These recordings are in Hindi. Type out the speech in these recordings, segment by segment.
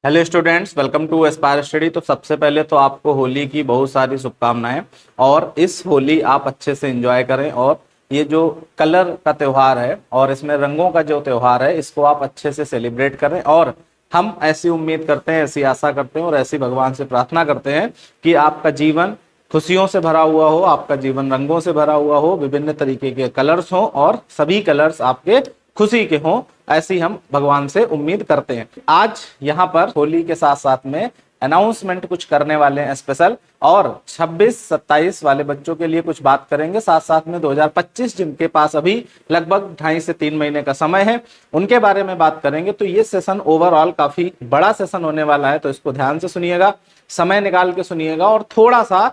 Hello students, welcome to Aspire Study. तो सबसे पहले तो आपको होली की बहुत सारी शुभकामनाएं और इस होली आप अच्छे से एंजॉय करें। और ये जो कलर का त्यौहार है और इसमें रंगों का जो त्यौहार है, इसको आप अच्छे से सेलिब्रेट करें। और हम ऐसी उम्मीद करते हैं, ऐसी आशा करते हैं और ऐसी भगवान से प्रार्थना करते हैं कि आपका जीवन खुशियों से भरा हुआ हो, आपका जीवन रंगों से भरा हुआ हो, विभिन्न तरीके के कलर्स हों और सभी कलर्स आपके खुशी के हों, ऐसी हम भगवान से उम्मीद करते हैं। आज यहाँ पर होली के साथ साथ में अनाउंसमेंट कुछ करने वाले हैं स्पेशल, और 26-27 वाले बच्चों के लिए कुछ बात करेंगे। साथ साथ में 2025 जिनके पास अभी लगभग 2.5 से 3 महीने का समय है, उनके बारे में बात करेंगे। तो ये सेशन ओवरऑल काफी बड़ा सेशन होने वाला है, तो इसको ध्यान से सुनिएगा, समय निकाल के सुनिएगा और थोड़ा सा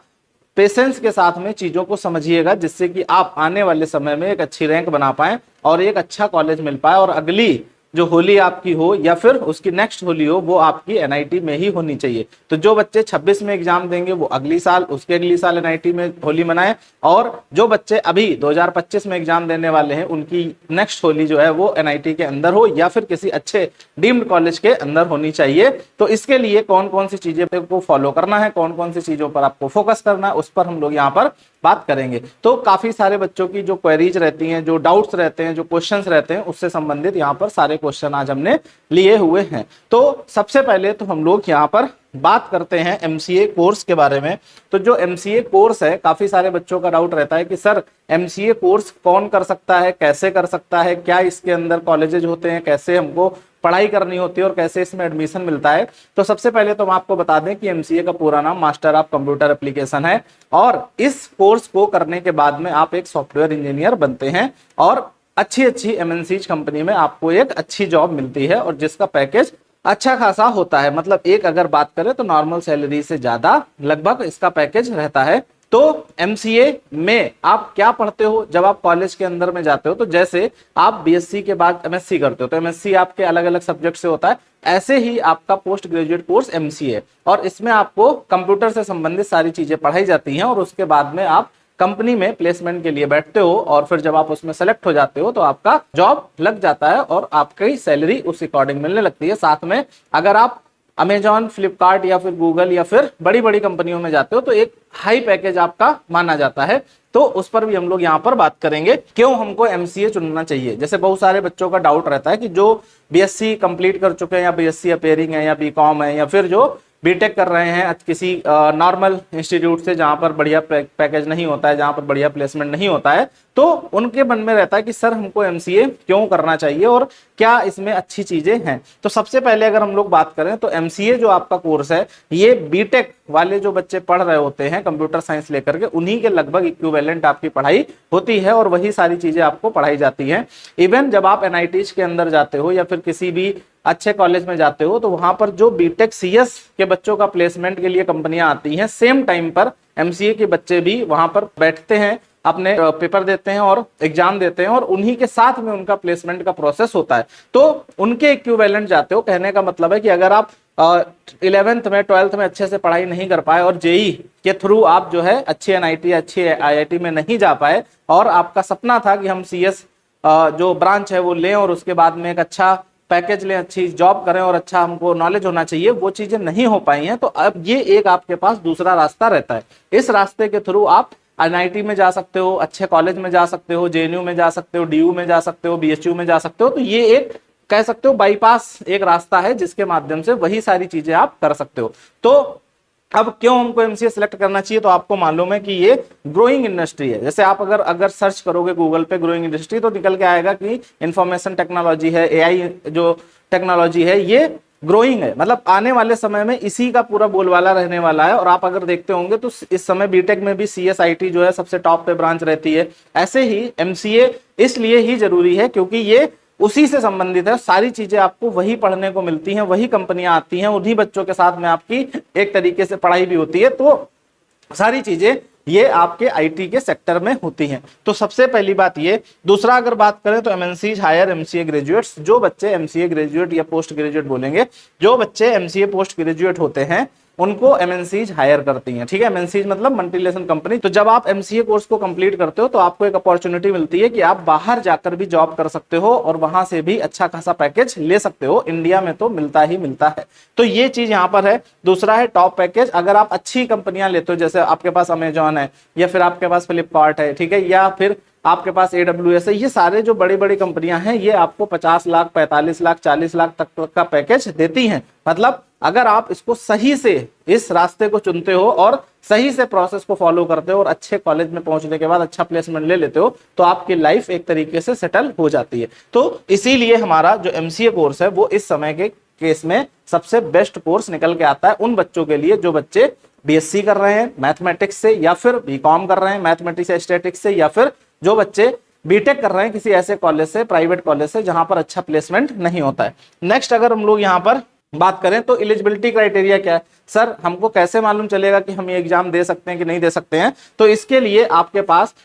पेशेंस के साथ में चीजों को समझिएगा, जिससे कि आप आने वाले समय में एक अच्छी रैंक बना पाएं और एक अच्छा कॉलेज मिल पाए और अगली जो होली आपकी हो या फिर उसकी नेक्स्ट होली हो, वो आपकी एनआईटी में ही होनी चाहिए। तो जो बच्चे 26 में एग्जाम देंगे वो अगली साल, उसके अगली साल एनआईटी में होली मनाएं, और जो बच्चे अभी 2025 में एग्जाम देने वाले हैं उनकी नेक्स्ट होली जो है वो एनआईटी के अंदर हो या फिर किसी अच्छे डीम्ड कॉलेज के अंदर होनी चाहिए। तो इसके लिए कौन कौन सी चीजें को फॉलो करना है, कौन कौन सी चीजों पर आपको फोकस करना है, उस पर हम लोग यहाँ पर बात करेंगे। तो काफी सारे बच्चों की जो क्वेरीज रहती हैं, जो डाउट्स रहते हैं, जो क्वेश्चंस रहते हैं, उससे संबंधित यहाँ पर सारे क्वेश्चन आज हमने लिए हुए हैं। तो सबसे पहले तो हम लोग यहाँ पर बात करते हैं एमसीए कोर्स के बारे में। तो जो एमसीए कोर्स है, काफी सारे बच्चों का डाउट रहता है कि सर एमसीए कोर्स कौन कर सकता है, कैसे कर सकता है, क्या इसके अंदर कॉलेजेस होते हैं, कैसे हमको पढ़ाई करनी होती है और कैसे इसमें एडमिशन मिलता है। तो सबसे पहले तो हम आपको बता दें कि एमसीए का पूरा नाम मास्टर ऑफ कंप्यूटर एप्लीकेशन है, और इस कोर्स को करने के बाद में आप एक सॉफ्टवेयर इंजीनियर बनते हैं और अच्छी अच्छी एमएनसीज कंपनी में आपको एक अच्छी जॉब मिलती है और जिसका पैकेज अच्छा खासा होता है। मतलब एक अगर बात करें तो नॉर्मल सैलरी से ज्यादा लगभग इसका पैकेज रहता है। तो एमसीए में आप क्या पढ़ते हो जब आप कॉलेज के अंदर में जाते हो? तो जैसे आप बीएससी के बाद एमएससी करते हो, तो एमएससी आपके अलग अलग सब्जेक्ट से होता है, ऐसे ही आपका पोस्ट ग्रेजुएट कोर्स एमसीए, और इसमें आपको कंप्यूटर से संबंधित सारी चीजें पढ़ाई जाती हैं और उसके बाद में आप कंपनी में प्लेसमेंट के लिए बैठते हो और फिर जब आप उसमें सेलेक्ट हो जाते हो तो आपका जॉब लग जाता है और आपकी सैलरी उस अकॉर्डिंग मिलने लगती है। साथ में अगर आप अमेजॉन, फ्लिपकार्ट या फिर गूगल या फिर बड़ी बड़ी कंपनियों में जाते हो तो एक हाई पैकेज आपका माना जाता है। तो उस पर भी हम लोग यहाँ पर बात करेंगे, क्यों हमको एमसीए चुनना चाहिए। जैसे बहुत सारे बच्चों का डाउट रहता है कि जो बीएससी कंप्लीट कर चुके हैं या बीएससी अपेयरिंग है या बीकॉम है या फिर जो बीटेक कर रहे हैं किसी नॉर्मल इंस्टीट्यूट से जहां पर बढ़िया पैकेज नहीं होता है, जहां पर बढ़िया प्लेसमेंट नहीं होता है, तो उनके मन में रहता है कि सर हमको एमसीए क्यों करना चाहिए और क्या इसमें अच्छी चीजें हैं। तो सबसे पहले अगर हम लोग बात करें तो एमसीए जो आपका कोर्स है, ये बीटेक वाले जो बच्चे पढ़ रहे होते हैं कंप्यूटर साइंस लेकर के, उन्हीं के लगभग इक्विवेलेंट आपकी पढ़ाई होती है और वही सारी चीजें आपको पढ़ाई जाती हैं। इवन जब आप एनआईटीज के अंदर जाते हो या फिर किसी भी अच्छे कॉलेज में जाते हो तो वहां पर जो बीटेक सीएस के बच्चों का प्लेसमेंट के लिए कंपनियां आती हैं, सेम टाइम पर एमसीए के बच्चे भी वहां पर बैठते हैं, अपने पेपर देते हैं और एग्जाम देते हैं और उन्हीं के साथ में उनका प्लेसमेंट का प्रोसेस होता है। तो उनके इक्विवेलेंट जाते हो। कहने का मतलब है कि अगर आप 11th में 12th में अच्छे से पढ़ाई नहीं कर पाए और जेई के थ्रू आप जो है अच्छी एनआईटी अच्छी आईआईटी में नहीं जा पाए और आपका सपना था कि हम सीएस जो ब्रांच है वो लें और उसके बाद में एक अच्छा पैकेज लें, अच्छी जॉब करें और अच्छा हमको नॉलेज होना चाहिए, वो चीजें नहीं हो पाई हैं, तो अब ये एक आपके पास दूसरा रास्ता रहता है। इस रास्ते के थ्रू आप एनआईटी में जा सकते हो, अच्छे कॉलेज में जा सकते हो, जेएनयू में जा सकते हो, डीयू में जा सकते हो, बीएचयू में जा सकते हो। तो ये एक कह सकते हो बाईपास एक रास्ता है जिसके माध्यम से वही सारी चीजें आप कर सकते हो। तो अब क्यों हमको एमसीए सिलेक्ट करना चाहिए? तो आपको मालूम है कि ये ग्रोइंग इंडस्ट्री है। जैसे आप अगर सर्च करोगे गूगल पे ग्रोइंग इंडस्ट्री तो निकल के आएगा कि इंफॉर्मेशन टेक्नोलॉजी है, एआई जो टेक्नोलॉजी है, ये ग्रोइंग है। मतलब आने वाले समय में इसी का पूरा बोलबाला रहने वाला है। और आप अगर देखते होंगे तो इस समय बीटेक में भी सीएसआईटी जो है सबसे टॉप पे ब्रांच रहती है। ऐसे ही एमसीए इसलिए ही जरूरी है क्योंकि ये उसी से संबंधित है। सारी चीजें आपको वही पढ़ने को मिलती हैं, वही कंपनियां आती हैं, उन्हीं बच्चों के साथ में आपकी एक तरीके से पढ़ाई भी होती है। तो सारी चीजें ये आपके आईटी के सेक्टर में होती हैं। तो सबसे पहली बात ये। दूसरा अगर बात करें तो एमएनसीज हायर एमसीए ग्रेजुएट्स, जो बच्चे एमसीए ग्रेजुएट या पोस्ट ग्रेजुएट बोलेंगे, जो बच्चे एमसीए पोस्ट ग्रेजुएट होते हैं उनको एमएनसीज हायर करती हैं, ठीक है। एमएनसीज मतलब मल्टीनेशनल कंपनी। तो जब आप एमसीए कोर्स को कंप्लीट करते हो तो आपको एक अपॉर्चुनिटी मिलती है कि आप बाहर जाकर भी जॉब कर सकते हो और वहां से भी अच्छा खासा पैकेज ले सकते हो। इंडिया में तो मिलता ही मिलता है, तो ये चीज यहाँ पर है। दूसरा है टॉप पैकेज। अगर आप अच्छी कंपनियां लेते हो, जैसे आपके पास अमेजॉन है या फिर आपके पास फ्लिपकार्ट है, ठीक है, या फिर आपके पास AWS है, ये सारे जो बड़ी बड़ी कंपनियां हैं ये आपको 50 लाख 45 लाख 40 लाख तक का पैकेज देती हैं। मतलब अगर आप इसको सही से इस रास्ते को चुनते हो और सही से प्रोसेस को फॉलो करते हो और अच्छे कॉलेज में पहुंचने के बाद अच्छा प्लेसमेंट ले लेते हो तो आपकी लाइफ एक तरीके से सेटल हो जाती है। तो इसीलिए हमारा जो एमसीए कोर्स है वो इस समय के केस में सबसे बेस्ट कोर्स निकल के आता है उन बच्चों के लिए जो बच्चे बीएससी कर रहे हैं मैथमेटिक्स से, या फिर बीकॉम कर रहे हैं मैथमेटिक्स या स्टैटिक्स से, या फिर जो बच्चे बीटेक कर रहे हैं किसी ऐसे कॉलेज से, प्राइवेट कॉलेज से, जहां पर अच्छा प्लेसमेंट नहीं होता है। नेक्स्ट अगर हम लोग यहां पर बात करें तो एलिजिबिलिटी क्राइटेरिया क्या है। सर हमको कैसे मालूम चलेगा कि हम ये एग्जाम दे सकते हैं कि नहीं दे सकते हैं? तो इसके लिए आपके पास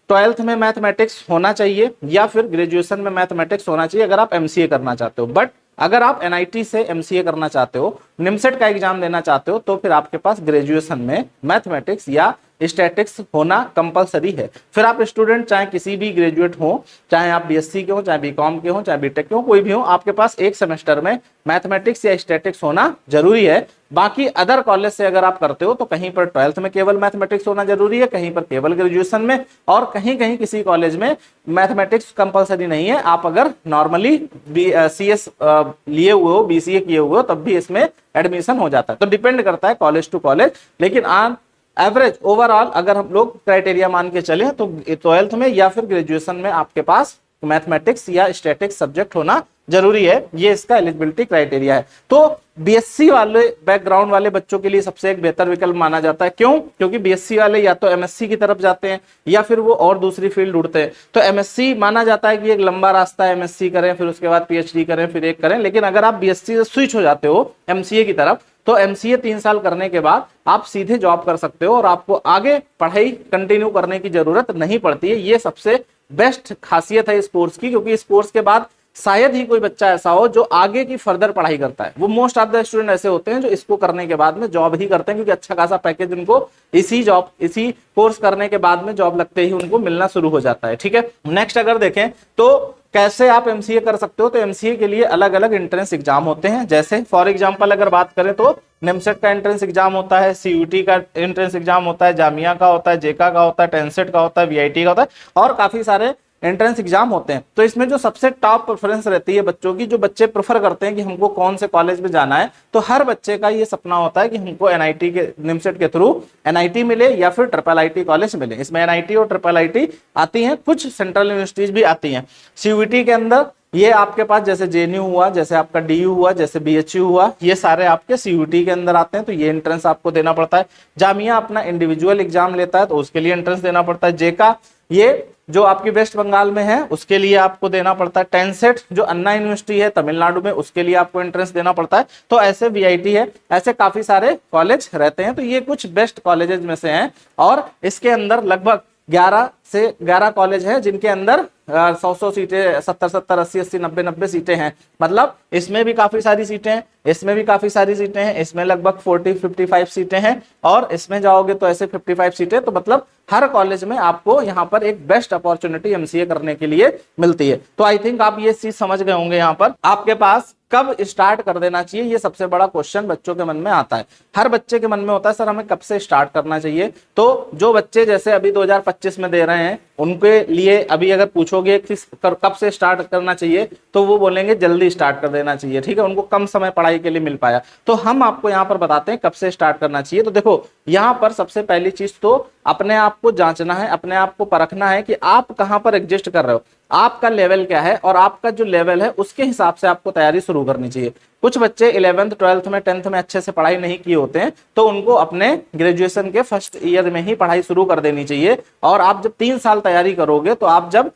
12th में मैथमेटिक्स होना चाहिए या फिर ग्रेजुएशन में मैथमेटिक्स होना चाहिए अगर आप एमसीए करना चाहते हो। बट अगर आप एनआईटी से एमसीए करना चाहते हो, निमसेट का एग्जाम देना चाहते हो, तो फिर आपके पास ग्रेजुएशन में मैथमेटिक्स या स्टैटिक्स होना कंपलसरी है। फिर आप स्टूडेंट चाहे किसी भी ग्रेजुएट हो, चाहे आप बीएससी के हो, चाहे बीकॉम के हो, चाहे बीटेक के हो, कोई भी हो, आपके पास एक सेमेस्टर में मैथमेटिक्स या स्टैटिक्स होना जरूरी है। बाकी अदर कॉलेज से अगर आप करते हो तो कहीं पर 12th में केवल मैथमेटिक्स होना जरूरी है, कहीं पर केवल ग्रेजुएशन में, और कहीं कहीं किसी कॉलेज में मैथमेटिक्स कंपलसरी नहीं है। आप अगर नॉर्मली सीएस लिए हुए हो, बीसीए किए हुए हो, तब भी इसमें एडमिशन हो जाता है। तो डिपेंड करता है कॉलेज टू कॉलेज, लेकिन ऑन एवरेज ओवरऑल अगर हम लोग क्राइटेरिया मान के चले तो 12th में या फिर ग्रेजुएशन में आपके पास मैथमेटिक्स या स्टैटिक्स सब्जेक्ट होना जरूरी है। ये इसका एलिजिबिलिटी क्राइटेरिया है। तो बीएससी वाले बैकग्राउंड वाले बच्चों के लिए सबसे एक बेहतर विकल्प माना जाता है। क्यों? क्योंकि बीएससी वाले या तो एमएससी की तरफ जाते हैं या फिर वो और दूसरी फील्ड ढूंढते हैं। तो एमएससी माना जाता है कि एक लंबा रास्ता है, एमएससी करें फिर उसके बाद पीएचडी करें फिर एक करें। लेकिन अगर आप बीएससी से स्विच हो जाते हो एमसीए की तरफ तो एमसीए 3 साल करने के बाद आप सीधे जॉब कर सकते हो और आपको आगे पढ़ाई कंटिन्यू करने की जरूरत नहीं पड़ती है। ये सबसे बेस्ट खासियत है इस कोर्स की, क्योंकि इस कोर्स के बाद शायद ही कोई बच्चा ऐसा हो जो आगे की फर्दर पढ़ाई करता है। वो मोस्ट ऑफ द स्टूडेंट ऐसे होते हैं जो इसको करने के बाद में जॉब ही करते हैं, क्योंकि अच्छा खासा पैकेज उनको इसी कोर्स करने के बाद में जॉब लगते ही उनको मिलना शुरू हो जाता है। ठीक है, नेक्स्ट अगर देखें तो कैसे आप एमसीए कर सकते हो, तो एमसीए के लिए अलग अलग एंट्रेंस एग्जाम होते हैं। जैसे फॉर एग्जांपल अगर बात करें तो नेमसेट का एंट्रेंस एग्जाम होता है, सीयूटी का एंट्रेंस एग्जाम होता है, जामिया का होता है, जेका का होता है, टेंसेट का होता है, वीआईटी का होता है, और काफी सारे एंट्रेंस एग्जाम होते हैं। तो इसमें जो सबसे टॉप प्रेफरेंस रहती है बच्चों की, जो बच्चे प्रेफर करते हैं कि हमको कौन से कॉलेज में जाना है, तो हर बच्चे का ये सपना होता है कि हमको एनआईटी के निमसेट के थ्रू एनआईटी मिले या फिर ट्रिपल आईटी कॉलेज मिले। इसमें एनआईटी और ट्रिपल आईटी आती हैं, कुछ सेंट्रल यूनिवर्सिटीज भी आती हैं। सीयूटी के अंदर ये आपके पास जैसे जेएनयू हुआ, जैसे आपका डीयू हुआ, जैसे बीएचयू हुआ, ये सारे आपके सीयूटी के अंदर आते हैं, तो ये एंट्रेंस आपको देना पड़ता है। जामिया अपना इंडिविजुअल एग्जाम लेता है तो उसके लिए एंट्रेंस देना पड़ता है। जेका ये जो आपकी वेस्ट बंगाल में है उसके लिए आपको देना पड़ता है। टेंसेट जो अन्ना यूनिवर्सिटी है तमिलनाडु में, उसके लिए आपको एंट्रेंस देना पड़ता है। तो ऐसे वीआईटी है, ऐसे काफी सारे कॉलेज रहते हैं। तो ये कुछ बेस्ट कॉलेजेस में से हैं और इसके अंदर लगभग 11 कॉलेज है जिनके अंदर 100 सीटें, 70 80 90 90 सीटें हैं। मतलब इसमें भी काफी सारी सीटें हैं, इसमें भी काफी सारी सीटें हैं, इसमें लगभग 55 सीटें हैं और इसमें जाओगे तो ऐसे 55 सीटें। तो मतलब हर कॉलेज में आपको यहाँ पर एक बेस्ट अपॉर्चुनिटी एमसीए करने के लिए मिलती है। तो आई थिंक आप ये चीज समझ गए होंगे। यहाँ पर आपके पास कब स्टार्ट कर देना चाहिए, ये सबसे बड़ा क्वेश्चन बच्चों के मन में आता है। हर बच्चे के मन में होता है सर हमें कब से स्टार्ट करना चाहिए। तो जो बच्चे जैसे अभी 2025 में दे रहे हैं उनके लिए अभी अगर पूछोगे कि कब से स्टार्ट करना चाहिए तो वो बोलेंगे जल्दी स्टार्ट कर देना चाहिए। ठीक है, उनको कम समय पढ़ाई के लिए मिल पाया। तो हम आपको यहाँ पर बताते हैं कब से स्टार्ट करना चाहिए। तो देखो यहाँ पर सबसे पहली चीज तो अपने आप को जांचना है, अपने आप को परखना है कि आप कहाँ पर एग्जिस्ट कर रहे हो, आपका लेवल क्या है, और आपका जो लेवल है उसके हिसाब से आपको तैयारी शुरू करनी चाहिए। कुछ बच्चे 11th 12th में 10th में अच्छे से पढ़ाई नहीं किए होते हैं तो उनको अपने ग्रेजुएशन के फर्स्ट ईयर में ही पढ़ाई शुरू कर देनी चाहिए। और आप जब 3 साल तैयारी करोगे तो आप जब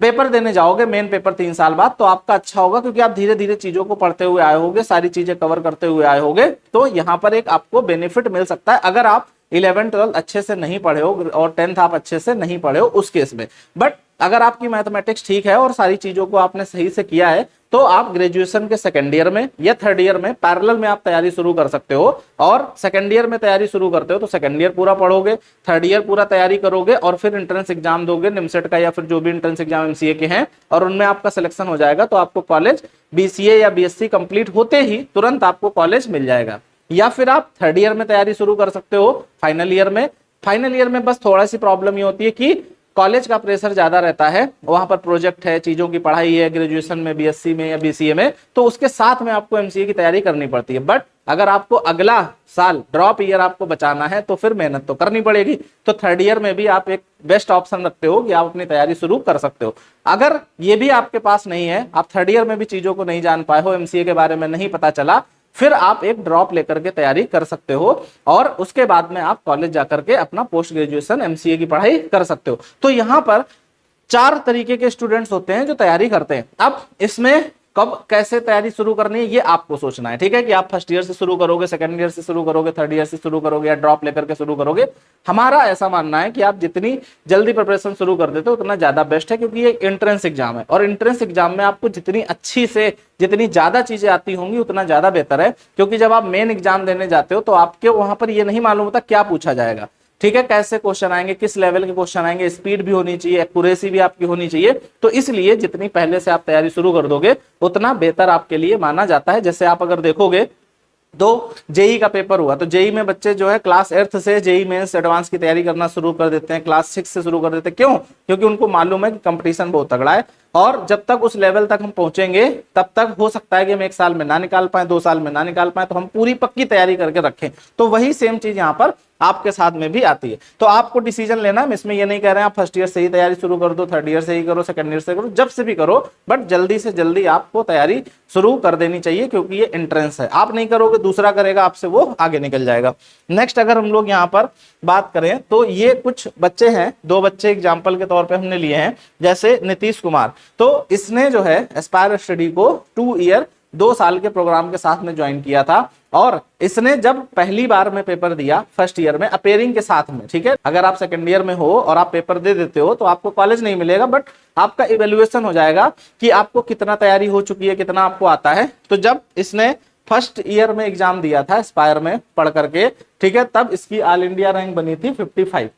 पेपर देने जाओगे मेन पेपर 3 साल बाद तो आपका अच्छा होगा, क्योंकि आप धीरे धीरे चीजों को पढ़ते हुए आए होगे, सारी चीजें कवर करते हुए आए होगे। तो यहाँ पर एक आपको बेनिफिट मिल सकता है अगर आप 11 12 अच्छे से नहीं पढ़े हो और 10th आप अच्छे से नहीं पढ़े हो उस केस में। बट अगर आपकी मैथमेटिक्स ठीक है और सारी चीजों को आपने सही से किया है तो आप ग्रेजुएशन के सेकंड ईयर में या थर्ड ईयर में पैरेलल में आप तैयारी शुरू कर सकते हो। और सेकंड ईयर में तैयारी शुरू करते हो तो सेकंड ईयर पूरा पढ़ोगे, थर्ड ईयर पूरा तैयारी करोगे और फिर एंट्रेंस एग्जाम दोगे निमसेट का या फिर जो भी एंट्रेंस एग्जाम एमसीए के हैं, और उनमें आपका सिलेक्शन हो जाएगा तो आपको कॉलेज बीसीए या बीएससी कंप्लीट होते ही तुरंत आपको कॉलेज मिल जाएगा। या फिर आप थर्ड ईयर में तैयारी शुरू कर सकते हो फाइनल ईयर में। फाइनल ईयर में बस थोड़ा सी प्रॉब्लम ये होती है कि कॉलेज का प्रेशर ज्यादा रहता है, वहां पर प्रोजेक्ट है, चीजों की पढ़ाई है, ग्रेजुएशन में बीएससी में या बीसीए में, तो उसके साथ में आपको एमसीए की तैयारी करनी पड़ती है। बट अगर आपको अगला साल ड्रॉप ईयर आपको बचाना है तो फिर मेहनत तो करनी पड़ेगी। तो थर्ड ईयर में भी आप एक बेस्ट ऑप्शन रखते हो कि आप अपनी तैयारी शुरू कर सकते हो। अगर ये भी आपके पास नहीं है, आप थर्ड ईयर में भी चीजों को नहीं जान पाए हो, एमसीए के बारे में नहीं पता चला, फिर आप एक ड्रॉप लेकर के तैयारी कर सकते हो और उसके बाद में आप कॉलेज जाकर के अपना पोस्ट ग्रेजुएशन एमसीए की पढ़ाई कर सकते हो। तो यहां पर 4 तरीके के स्टूडेंट्स होते हैं जो तैयारी करते हैं। अब इसमें कब कैसे तैयारी शुरू करनी है ये आपको सोचना है, ठीक है, कि आप फर्स्ट ईयर से शुरू करोगे, सेकंड ईयर से शुरू करोगे, थर्ड ईयर से शुरू करोगे या ड्रॉप लेकर के शुरू करोगे। हमारा ऐसा मानना है कि आप जितनी जल्दी प्रिपरेशन शुरू कर देते हो उतना ज्यादा बेस्ट है, क्योंकि ये एंट्रेंस एग्जाम है और एंट्रेंस एग्जाम में आपको जितनी अच्छी से जितनी ज्यादा चीजें आती होंगी उतना ज्यादा बेहतर है। क्योंकि जब आप मेन एग्जाम देने जाते हो तो आपके वहां पर ये नहीं मालूम होता क्या पूछा जाएगा, ठीक है, कैसे क्वेश्चन आएंगे, किस लेवल के क्वेश्चन आएंगे, स्पीड भी होनी चाहिए, एक्यूरेसी भी आपकी होनी चाहिए। तो इसलिए जितनी पहले से आप तैयारी शुरू कर दोगे उतना बेहतर आपके लिए माना जाता है। जैसे आप अगर देखोगे तो जेई का पेपर हुआ तो जेई में बच्चे जो है क्लास 8 से जेई मेंस एडवांस की तैयारी करना शुरू कर देते हैं, क्लास 6 से शुरू कर देते हैं। क्यों? क्योंकि उनको मालूम है कि कंपटीशन बहुत तगड़ा है और जब तक उस लेवल तक हम पहुंचेंगे तब तक हो सकता है कि हम 1 साल में ना निकाल पाए, 2 साल में ना निकाल पाए, तो हम पूरी पक्की तैयारी करके रखें। तो वही सेम चीज यहाँ पर आपके साथ में भी आती है। तो आपको डिसीजन लेना है, इसमें ये नहीं कह रहे हैं आप फर्स्ट ईयर से ही तैयारी शुरू कर दो, थर्ड ईयर से ही करो, सेकंड ईयर से करो, जब से भी करो, बट जल्दी से जल्दी आपको तैयारी शुरू कर देनी चाहिए क्योंकि ये एंट्रेंस है। आप नहीं करोगे दूसरा करेगा आपसे, वो आगे निकल जाएगा। नेक्स्ट अगर हम लोग यहाँ पर बात करें तो ये कुछ बच्चे हैं, 2 बच्चे एग्जाम्पल के तौर पर हमने लिए हैं। जैसे नीतीश कुमार, तो इसने जो है एस्पायर स्टडी को 2 ईयर 2 साल के प्रोग्राम के साथ में ज्वाइन किया था और इसने जब पहली बार में पेपर दिया फर्स्ट ईयर में अपेयरिंग के साथ में, ठीक है, अगर आप सेकंड ईयर में हो और आप पेपर दे देते हो तो आपको कॉलेज नहीं मिलेगा, बट आपका इवेल्युएशन हो जाएगा कि आपको कितना तैयारी हो चुकी है, कितना आपको आता है। तो जब इसने फर्स्ट ईयर में एग्जाम दिया था एस्पायर में पढ़ करके, ठीक है, तब इसकी ऑल इंडिया रैंक बनी थी 55,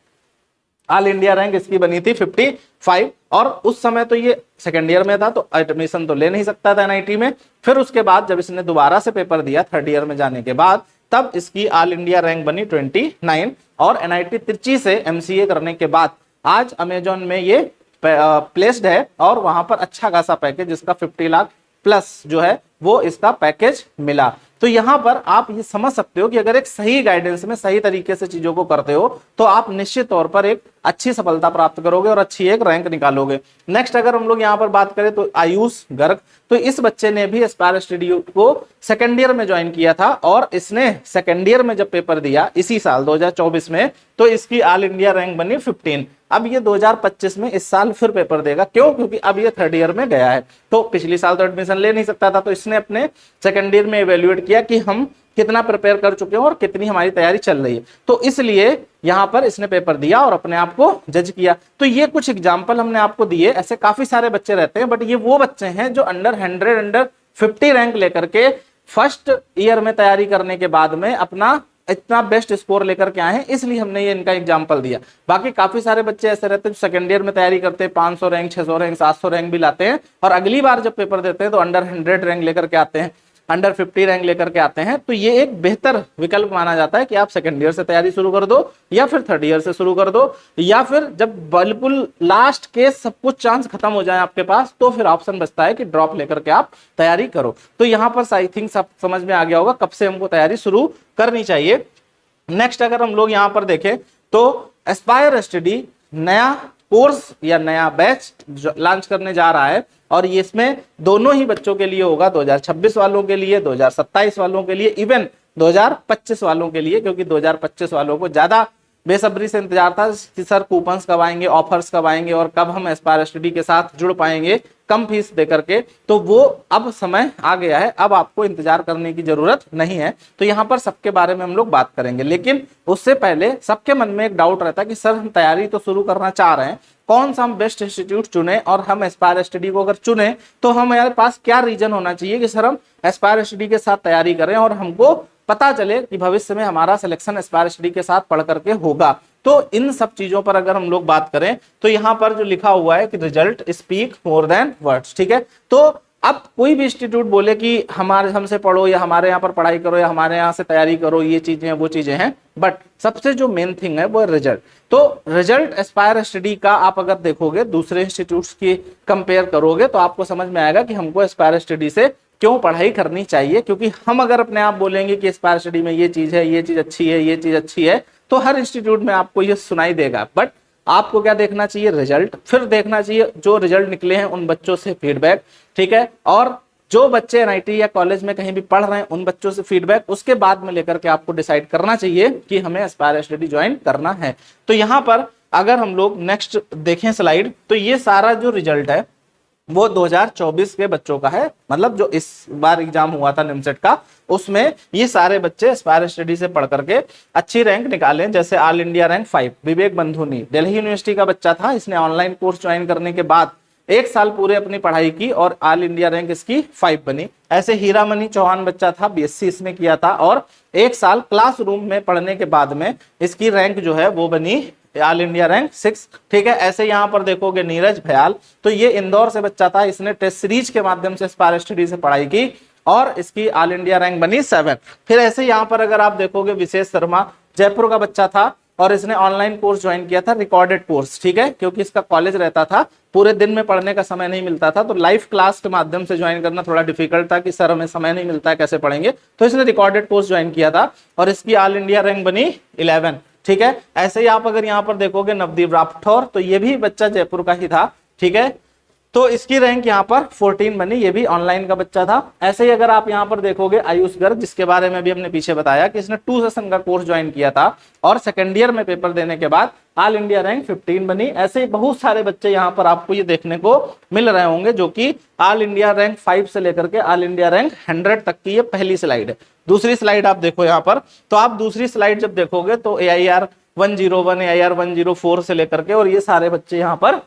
ऑल इंडिया रैंक इसकी बनी थी 55। और उस समय तो ये सेकंड ईयर में था तो एडमिशन तो ले नहीं सकता था एनआईटी में। फिर उसके बाद जब इसने दोबारा से पेपर दिया थर्ड ईयर में जाने के बाद, तब इसकी ऑल इंडिया रैंक बनी 29 और एनआईटी त्रिची से एमसीए करने के बाद आज अमेजॉन में ये प्लेस्ड है और वहां पर अच्छा खासा पैकेज, जिसका 50 लाख प्लस जो है वो इसका पैकेज मिला। तो यहां पर आप ये समझ सकते हो कि अगर एक सही गाइडेंस में सही तरीके से चीजों को करते हो तो आप निश्चित तौर पर एक अच्छी सफलता प्राप्त करोगे और अच्छी एक रैंक निकालोगे। नेक्स्ट अगर हम लोग यहां पर बात करें तो आयुष गर्ग, तो इस बच्चे ने भी एस्पायर स्टडी को सेकंड ईयर में ज्वाइन किया था और इसने सेकंड ईयर में जब पेपर दिया इसी साल 2024 में, तो इसकी ऑल इंडिया रैंक बनी 15। अब ये 2025 में इस साल फिर पेपर देगा। क्यों? क्योंकि अब ये थर्ड ईयर में गया है, तो पिछली साल तो एडमिशन ले नहीं सकता था, तो इसने अपने सेकंड ईयर में इवेल्युएट किया कि हम कितना प्रिपेयर कर चुके हैं और कितनी हमारी तैयारी चल रही है, तो इसलिए यहां पर इसने पेपर दिया और अपने आप को जज किया। तो ये कुछ एग्जाम्पल हमने आपको दिए, ऐसे काफी सारे बच्चे रहते हैं, बट ये वो बच्चे हैं जो अंडर 100 अंडर 50 रैंक लेकर के फर्स्ट ईयर में तैयारी करने के बाद में अपना इतना बेस्ट स्कोर लेकर के आए हैं, इसलिए हमने ये इनका एग्जांपल दिया। बाकी काफी सारे बच्चे ऐसे रहते हैं सेकंड ईयर में तैयारी करते हैं, 500 रैंक 600 रैंक 700 रैंक भी लाते हैं और अगली बार जब पेपर देते हैं तो अंडर 100 रैंक लेकर के आते हैं, अंडर 50 रैंक लेकर के आते हैं। तो ये एक बेहतर विकल्प माना जाता है कि आप सेकंड ईयर से तैयारी शुरू कर दो या फिर थर्ड ईयर से शुरू कर दो, या फिर जब बिल्कुल लास्ट के सब कुछ चांस खत्म हो जाए आपके पास तो फिर ऑप्शन बचता है कि ड्रॉप लेकर के आप तैयारी करो। तो यहाँ पर आई थिंक सब समझ में आ गया होगा कब से हमको तैयारी शुरू करनी चाहिए। नेक्स्ट अगर हम लोग यहाँ पर देखें तो एस्पायर स्टडी नया कोर्स या नया बैच लॉन्च करने जा रहा है और ये इसमें दोनों ही बच्चों के लिए होगा, 2026 वालों के लिए, 2027 वालों के लिए, इवन 2025 वालों के लिए, क्योंकि 2025 वालों को ज्यादा बेसब्री से इंतजार था कि सर कूपन्स कब आएंगे, ऑफर्स कब आएंगे और कब हम एस्पायर स्टडी के साथ जुड़ पाएंगे कम फीस दे करके। तो वो अब समय आ गया है, अब आपको इंतजार करने की जरूरत नहीं है। तो यहाँ पर सबके बारे में हम लोग बात करेंगे, लेकिन उससे पहले सबके मन में एक डाउट रहता है कि सर हम तैयारी तो शुरू करना चाह रहे हैं, कौन सा हम बेस्ट इंस्टीट्यूट चुने, और हम एस्पायर स्टडी को अगर चुने तो हमारे पास क्या रीजन होना चाहिए कि सर हम एस्पायर स्टडी के साथ तैयारी करें और हमको पता चले कि भविष्य में हमारा सिलेक्शन एस्पायर स्टडी के साथ पढ़ करके होगा। तो इन सब चीजों पर अगर हम लोग बात करें तो यहाँ पर जो लिखा हुआ है कि result speak more than words, ठीक है। तो अब कोई भी इंस्टीट्यूट बोले कि हमारे हमसे पढ़ो या हमारे यहाँ पर पढ़ाई करो या हमारे यहाँ से तैयारी करो, ये चीजें हैं वो चीजें हैं, बट सबसे जो मेन थिंग है वो रिजल्ट। तो रिजल्ट एस्पायर स्टडी का आप अगर देखोगे दूसरे इंस्टीट्यूट्स की कंपेयर करोगे तो आपको समझ में आएगा कि हमको एस्पायर स्टडी से क्यों पढ़ाई करनी चाहिए। क्योंकि हम अगर अपने आप बोलेंगे कि एस्पायर स्टडी में ये चीज है, ये चीज अच्छी है, ये चीज अच्छी है, तो हर इंस्टीट्यूट में आपको ये सुनाई देगा। बट आपको क्या देखना चाहिए, रिजल्ट। फिर देखना चाहिए जो रिजल्ट निकले हैं उन बच्चों से फीडबैक, ठीक है। और जो बच्चे एनआईटी या कॉलेज में कहीं भी पढ़ रहे हैं उन बच्चों से फीडबैक, उसके बाद में लेकर के आपको डिसाइड करना चाहिए कि हमें एस्पायर स्टडी ज्वाइन करना है। तो यहाँ पर अगर हम लोग नेक्स्ट देखें स्लाइड, तो ये सारा जो रिजल्ट है वो 2024 के बच्चों का है, मतलब जो इस बार एग्जाम हुआ था निमसेट का, उसमें ये सारे बच्चे एस्पायर स्टडी से पढ़ करके अच्छी रैंक निकाले। जैसे ऑल इंडिया रैंक 5 विवेक बंधुनी दिल्ली यूनिवर्सिटी का बच्चा था, इसने ऑनलाइन कोर्स ज्वाइन करने के बाद 1 साल पूरे अपनी पढ़ाई की और ऑल इंडिया रैंक इसकी 5 बनी। ऐसे हीरामणि चौहान बच्चा था, बीएससी इसने किया था और 1 साल क्लासरूम में पढ़ने के बाद में इसकी रैंक जो है वो बनी ऑल इंडिया रैंक 6, ठीक है। ऐसे यहाँ पर देखोगे नीरज भयाल, तो ये इंदौर से बच्चा था, इसने टेस्ट सीरीज के माध्यम से एस्पायर स्टडी से पढ़ाई की और इसकी ऑल इंडिया रैंक बनी 7। फिर ऐसे यहाँ पर अगर आप देखोगे विशेष शर्मा जयपुर का बच्चा था और इसने ऑनलाइन कोर्स ज्वाइन किया था, रिकॉर्डेड कोर्स, ठीक है, क्योंकि इसका कॉलेज रहता था, पूरे दिन में पढ़ने का समय नहीं मिलता था, तो लाइव क्लास के माध्यम से ज्वाइन करना थोड़ा डिफिकल्ट था कि सर हमें समय नहीं मिलता है कैसे पढ़ेंगे, तो इसने रिकॉर्डेड कोर्स ज्वाइन किया था और इसकी ऑल इंडिया रैंक बनी 11, ठीक है। ऐसे ही आप अगर यहाँ पर देखोगे नवदीप राठौर, तो ये भी बच्चा जयपुर का ही था, ठीक है, तो इसकी रैंक यहाँ पर 14 बनी, ये भी ऑनलाइन का बच्चा था। ऐसे ही अगर आप यहाँ पर देखोगे आयुष गर्ग, जिसके बारे में भी हमने पीछे बताया कि इसने 2 सेशन का कोर्स ज्वाइन किया था और सेकेंड ईयर में पेपर देने के बाद ऑल इंडिया रैंक 15 बनी। ऐसे ही बहुत सारे बच्चे यहाँ पर आपको ये देखने को मिल रहे होंगे जो कि ऑल इंडिया रैंक 5 से लेकर के ऑल इंडिया रैंक 100 तक की ये पहली स्लाइड है। दूसरी स्लाइड आप देखो यहाँ पर, तो आप दूसरी स्लाइड जब देखोगे तो AIR 101, AIR 104 से लेकर के और ये सारे बच्चे यहाँ पर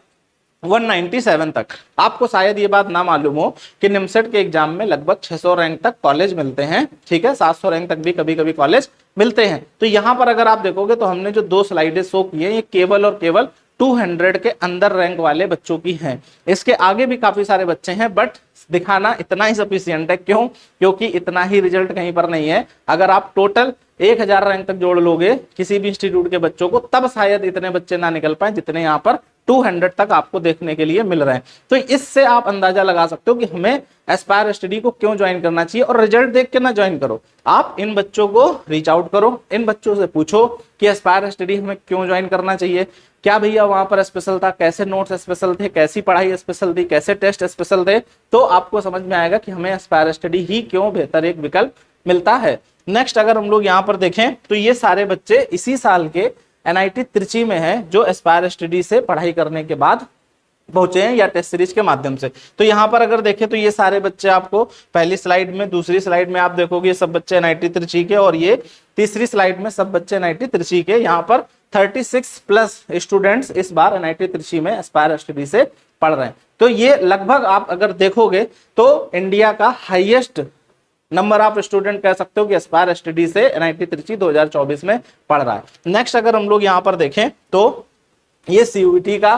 197 तक। आपको शायद ये बात ना मालूम हो कि निमसेट के एग्जाम में लगभग 600 रैंक तक कॉलेज मिलते हैं, ठीक है, 700 रैंक तक भी कभी कभी कॉलेज मिलते हैं। तो यहाँ पर अगर आप देखोगे तो हमने जो 2 स्लाइडें शो की है ये केवल और केवल 200 के अंदर रैंक वाले बच्चों की हैं। इसके आगे भी काफी सारे बच्चे हैं बट दिखाना इतना ही सफिशिएंट है। क्यों? क्योंकि इतना ही रिजल्ट कहीं पर नहीं है। अगर आप टोटल 1000 रैंक तक जोड़ लोगे किसी भी इंस्टीट्यूट के बच्चों को, तब शायद इतने बच्चे ना निकल पाए जितने यहाँ पर 200 तक आपको देखने के लिए मिल रहे हैं। तो इससे आप अंदाजा लगा सकते हो कि हमें एस्पायर स्टडी को क्यों ज्वाइन करना चाहिए। और रिजल्ट देख के ना ज्वाइन करो, आप इन बच्चों को रीच आउट करो, इन बच्चों से पूछो कि एस्पायर स्टडी हमें क्यों ज्वाइन करना चाहिए, क्या भैया वहां पर स्पेशल था, कैसे नोट्स स्पेशल थे, कैसी पढ़ाई स्पेशल थी, कैसे टेस्ट स्पेशल थे, तो आपको समझ में आएगा कि हमें एस्पायर स्टडी ही क्यों बेहतर एक विकल्प मिलता है। नेक्स्ट अगर हम लोग यहाँ पर देखें तो ये सारे बच्चे इसी साल के एनआईटी त्रिची में है जो एस्पायर स्टडी से पढ़ाई करने के बाद पहुंचे हैं या टेस्ट सीरीज के माध्यम से। तो यहाँ पर अगर देखें तो ये सारे बच्चे आपको पहली स्लाइड में, दूसरी स्लाइड में आप देखोगे ये सब बच्चे एनआईटी त्रिची के, और ये तीसरी स्लाइड में सब बच्चे एनआईटी त्रिची के। यहाँ पर 36 प्लस स्टूडेंट्स इस बार एनआईटी त्रिची में एस्पायर स्टडी से पढ़ रहे हैं। तो ये लगभग आप अगर देखोगे तो इंडिया का हाईएस्ट नंबर ऑफ स्टूडेंट कह सकते हो कि एस्पायर स्टडी से एनआईटी त्रिची 2024 में पढ़ रहा है। नेक्स्ट अगर हम लोग यहाँ पर देखें तो ये सीयूईटी का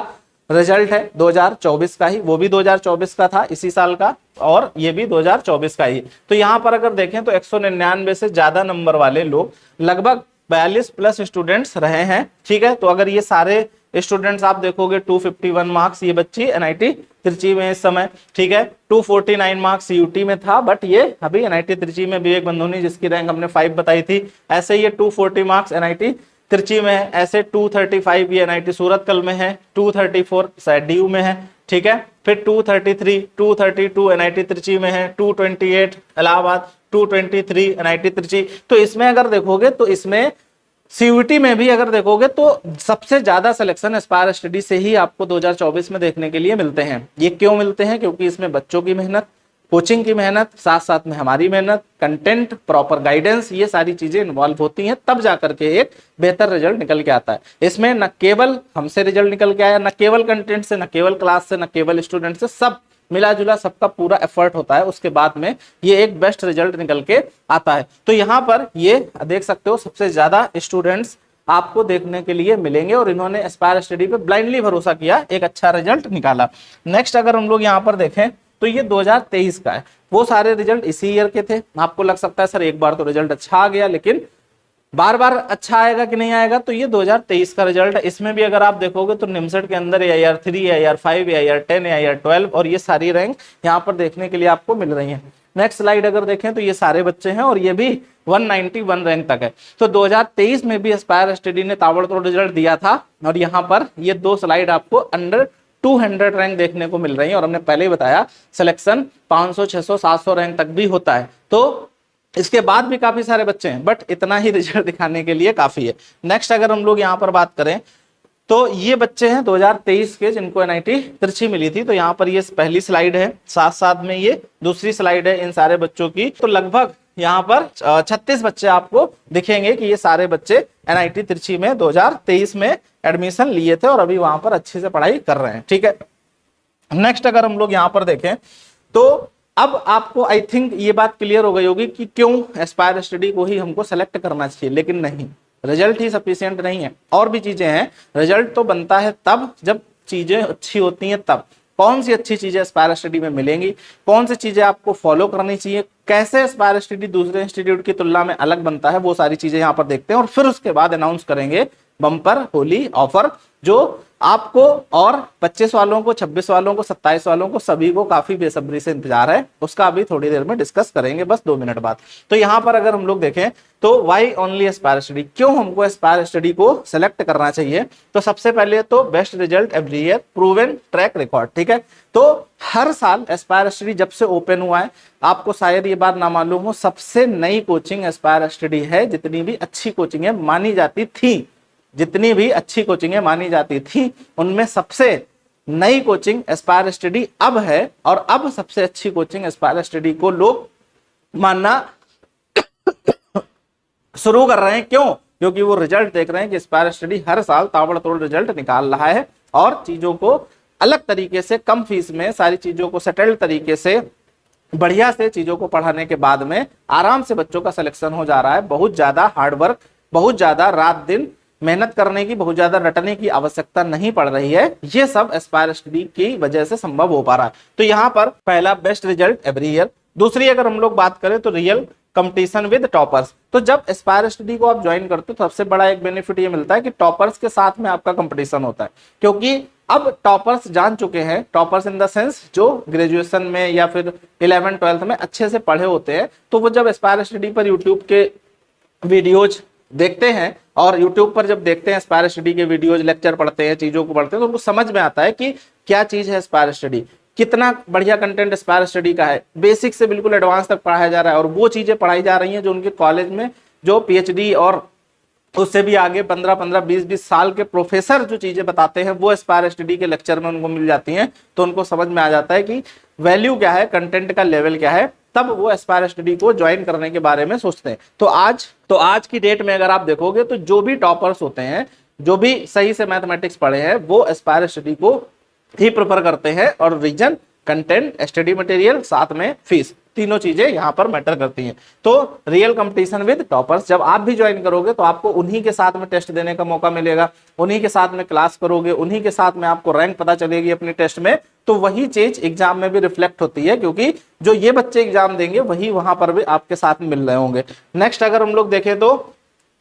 रिजल्ट है 2024 का ही, वो भी 2024 का था इसी साल का, और ये भी 2024 का ही। तो यहाँ पर अगर देखें तो 199 से ज्यादा नंबर वाले लोग, लगभग 42 प्लस स्टूडेंट्स रहे हैं, ठीक है। तो अगर ये सारे स्टूडेंट्स आप देखोगे 251 मार्क्स ये बच्ची एनआईटी त्रिची में इस समय, ठीक है, 249 मार्क्स सीयूटी में था, बट ये अभी एनआईटी त्रिची में विवेक बंधुनी जिसकी रैंक हमने 5 बताई थी, ऐसे ये 240 मार्क्स एनआईटी त्रिची में है, ऐसे 235 ये एनआईटी सूरतकल में है, 234 शायद डीयू में है, ठीक है, फिर 233 232 एनआईटी त्रिची में है, 228 इलाहाबाद, 223 एनआईटी त्रिची। तो इसमें अगर देखोगे तो इसमें सीयूईटी में भी अगर देखोगे तो सबसे ज्यादा सिलेक्शन एस्पायर स्टडी से ही आपको 2024 में देखने के लिए मिलते हैं। ये क्यों मिलते हैं? क्योंकि इसमें बच्चों की मेहनत, कोचिंग की मेहनत, साथ साथ में हमारी मेहनत, कंटेंट, प्रॉपर गाइडेंस, ये सारी चीजें इन्वॉल्व होती हैं, तब जाकर के एक बेहतर रिजल्ट निकल के आता है। इसमें न केवल हमसे रिजल्ट निकल के आया, न केवल कंटेंट से, न केवल क्लास से, न केवल स्टूडेंट से, सब मिला जुला सबका पूरा एफर्ट होता है, उसके बाद में ये एक बेस्ट रिजल्ट निकल के आता है। तो यहाँ पर ये देख सकते हो सबसे ज्यादा स्टूडेंट्स आपको देखने के लिए मिलेंगे और इन्होंने एस्पायर स्टडी पे ब्लाइंडली भरोसा किया, एक अच्छा रिजल्ट निकाला। नेक्स्ट अगर हम लोग यहाँ पर देखें तो ये 2023 का है। वो सारे रिजल्ट इसी ईयर के थे। आपको लग सकता है सर एक बार तो रिजल्ट अच्छा आ गया, लेकिन बार बार अच्छा आएगा कि नहीं आएगा? तो ये 2023 का रिजल्ट है। इसमें भी अगर आप देखोगे तो निमसट के अंदर AIR3, AIR5, AIR10, AIR12 और ये सारी रैंक यहाँ पर देखने के लिए आपको मिल रही है। नेक्स्ट स्लाइड अगर देखें तो ये सारे बच्चे हैं और ये भी 191 रैंक तक है। तो 2023 में भी एस्पायर स्टडी ने ताबड़तोड़ रिजल्ट दिया था और यहाँ पर ये 2 स्लाइड आपको अंडर 200 रैंक देखने को मिल रही है। और हमने पहले ही बताया सिलेक्शन 500, 600, 700 रैंक तक भी होता है। तो इसके बाद भी काफी सारे बच्चे हैं, बट इतना ही रिजल्ट दिखाने के लिए काफी है। नेक्स्ट अगर हम लोग यहाँ पर बात करें तो ये बच्चे हैं 2023 के जिनको NIT तिरछी मिली थी। तो यहाँ पर ये पहली स्लाइड है, साथ साथ में ये दूसरी स्लाइड है इन सारे बच्चों की। तो लगभग यहाँ पर 36 बच्चे आपको दिखेंगे कि ये सारे बच्चे NIT तिरछी में 2023 में एडमिशन लिए थे और अभी वहां पर अच्छे से पढ़ाई कर रहे हैं। ठीक है, नेक्स्ट अगर हम लोग यहाँ पर देखें तो अब आपको आई थिंक ये बात क्लियर हो गई होगी कि क्यों एस्पायर स्टडी को ही हमको सेलेक्ट करना चाहिए। लेकिन नहीं, रिजल्ट ही सफिशिएंट नहीं है, और भी चीजें हैं। रिजल्ट तो बनता है तब जब चीजें अच्छी होती हैं। तब कौन सी अच्छी चीजें एस्पायर स्टडी में मिलेंगी, कौन सी चीजें आपको फॉलो करनी चाहिए, कैसे एस्पायर स्टडी दूसरे इंस्टीट्यूट की तुलना में अलग बनता है, वो सारी चीजें यहाँ पर देखते हैं। और फिर उसके बाद अनाउंस करेंगे बम्पर होली ऑफर, जो आपको और 25 वालों को, 26 वालों को, 27 वालों को, सभी को काफी बेसब्री से इंतजार है। उसका अभी थोड़ी देर में डिस्कस करेंगे, बस 2 मिनट बाद। तो यहाँ पर अगर हम लोग देखें तो वाई ओनली एस्पायर स्टडी, क्यों हमको एस्पायर स्टडी को सेलेक्ट करना चाहिए? तो सबसे पहले तो best result every year, proven track record. ठीक है, तो हर साल एस्पायर स्टडी जब से ओपन हुआ है, आपको शायद ये बात ना मालूम हो, सबसे नई कोचिंग एस्पायर स्टडी है। जितनी भी अच्छी कोचिंग है मानी जाती थी, जितनी भी अच्छी कोचिंगें मानी जाती थी, उनमें सबसे नई कोचिंग एस्पायर स्टडी अब है। और अब सबसे अच्छी कोचिंग एस्पायर स्टडी को लोग मानना शुरू कर रहे हैं। क्यों? क्योंकि वो रिजल्ट देख रहे हैं कि एस्पायर स्टडी हर साल ताबड़तोड़ रिजल्ट निकाल रहा है और चीजों को अलग तरीके से, कम फीस में, सारी चीजों को सेटल्ड तरीके से, बढ़िया से चीजों को पढ़ाने के बाद में आराम से बच्चों का सिलेक्शन हो जा रहा है। बहुत ज्यादा हार्डवर्क, बहुत ज्यादा रात दिन मेहनत करने की, बहुत ज्यादा रटने की आवश्यकता नहीं पड़ रही है। ये सब एस्पायर स्टडी की वजह से संभव हो पा रहा है। तो यहाँ पर पहला बेस्ट रिजल्ट एवरी ईयर। दूसरी अगर हम लोग बात करें तो रियल कंपटीशन विद टॉपर्स। तो जब एस्पायर स्टडी को आप ज्वाइन करते हो तो सबसे बड़ा एक बेनिफिट ये मिलता है कि टॉपर्स के साथ में आपका कंपटीशन होता है। क्योंकि अब टॉपर्स जान चुके हैं, टॉपर्स इन द सेंस जो ग्रेजुएशन में या फिर 11th 12th में अच्छे से पढ़े होते हैं, तो वो जब एस्पायर स्टडी पर यूट्यूब के वीडियोज देखते हैं और YouTube पर जब देखते हैं एस्पायर स्टडी के वीडियोज, लेक्चर पढ़ते हैं, चीजों को पढ़ते हैं, तो उनको समझ में आता है कि क्या चीज है एस्पायर स्टडी, कितना बढ़िया कंटेंट एस्पायर स्टडी का है। बेसिक से बिल्कुल एडवांस तक पढ़ाया जा रहा है और वो चीजें पढ़ाई जा रही हैं जो उनके कॉलेज में जो PhD और उससे भी आगे 15-15, 20-20 साल के प्रोफेसर जो चीजें बताते हैं वो एस्पायर स्टडी के लेक्चर में उनको मिल जाती हैं। तो उनको समझ में आ जाता है कि वैल्यू क्या है, कंटेंट का लेवल क्या है, तब वो एस्पायर स्टडी को ज्वाइन करने के बारे में सोचते हैं। तो आज की डेट में अगर आप देखोगे तो जो भी टॉपर्स होते हैं, जो भी सही से मैथमेटिक्स पढ़े हैं, वो एस्पायर स्टडी को ही प्रेफर करते हैं। और रीजन, कंटेंट, स्टडी मटेरियल, साथ में फीस, तीनों चीजें यहाँ पर मैटर करती हैं। तो रियल कंपटीशन विद टॉपर्स जब आप भी ज्वाइन करोगे तो आपको उन्हीं के साथ में टेस्ट देने का मौका मिलेगा, उन्हीं के साथ में क्लास करोगे, उन्हीं के साथ में आपको रैंक पता चलेगी अपनी टेस्ट में। तो वही चीज एग्जाम में भी रिफ्लेक्ट होती है, क्योंकि जो ये बच्चे एग्जाम देंगे वही वहां पर भी आपके साथ में मिल रहे होंगे। नेक्स्ट अगर हम लोग देखें तो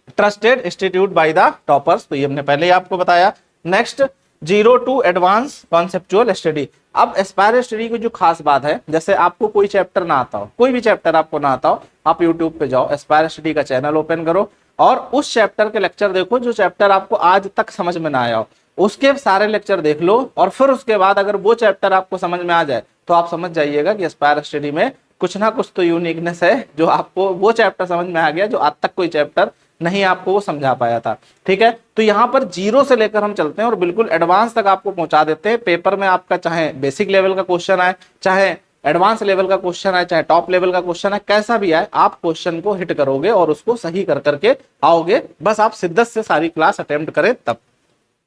trusted institute by the toppers, तो ये हमने पहले ही आपको बताया। Next 0 to advance conceptual study. अब एस्पायर स्टडी की जो खास बात है, जैसे आपको कोई चैप्टर ना आता हो, कोई भी चैप्टर आपको ना आता हो, आप यूट्यूब पे जाओ, एस्पायर स्टडी का चैनल ओपन करो और उस चैप्टर के लेक्चर देखो जो चैप्टर आपको आज तक समझ में ना आया हो, उसके सारे लेक्चर देख लो। और फिर उसके बाद अगर वो चैप्टर आपको समझ में आ जाए तो आप समझ जाइएगा कि एस्पायर स्टडी में कुछ ना कुछ तो यूनिकनेस है, जो आपको वो चैप्टर समझ में आ गया जो आज तक कोई चैप्टर नहीं आपको वो समझा पाया था। ठीक है, तो यहाँ पर जीरो से लेकर हम चलते हैं और बिल्कुल एडवांस तक आपको पहुंचा देते हैं। पेपर में आपका चाहे बेसिक लेवल का क्वेश्चन आए, चाहे एडवांस लेवल का क्वेश्चन आए, चाहे टॉप लेवल का क्वेश्चन आए, कैसा भी आए, आप क्वेश्चन को हिट करोगे और उसको सही कर करके आओगे। बस आप शिद्दत से सारी क्लास अटेम्प्ट करें तब।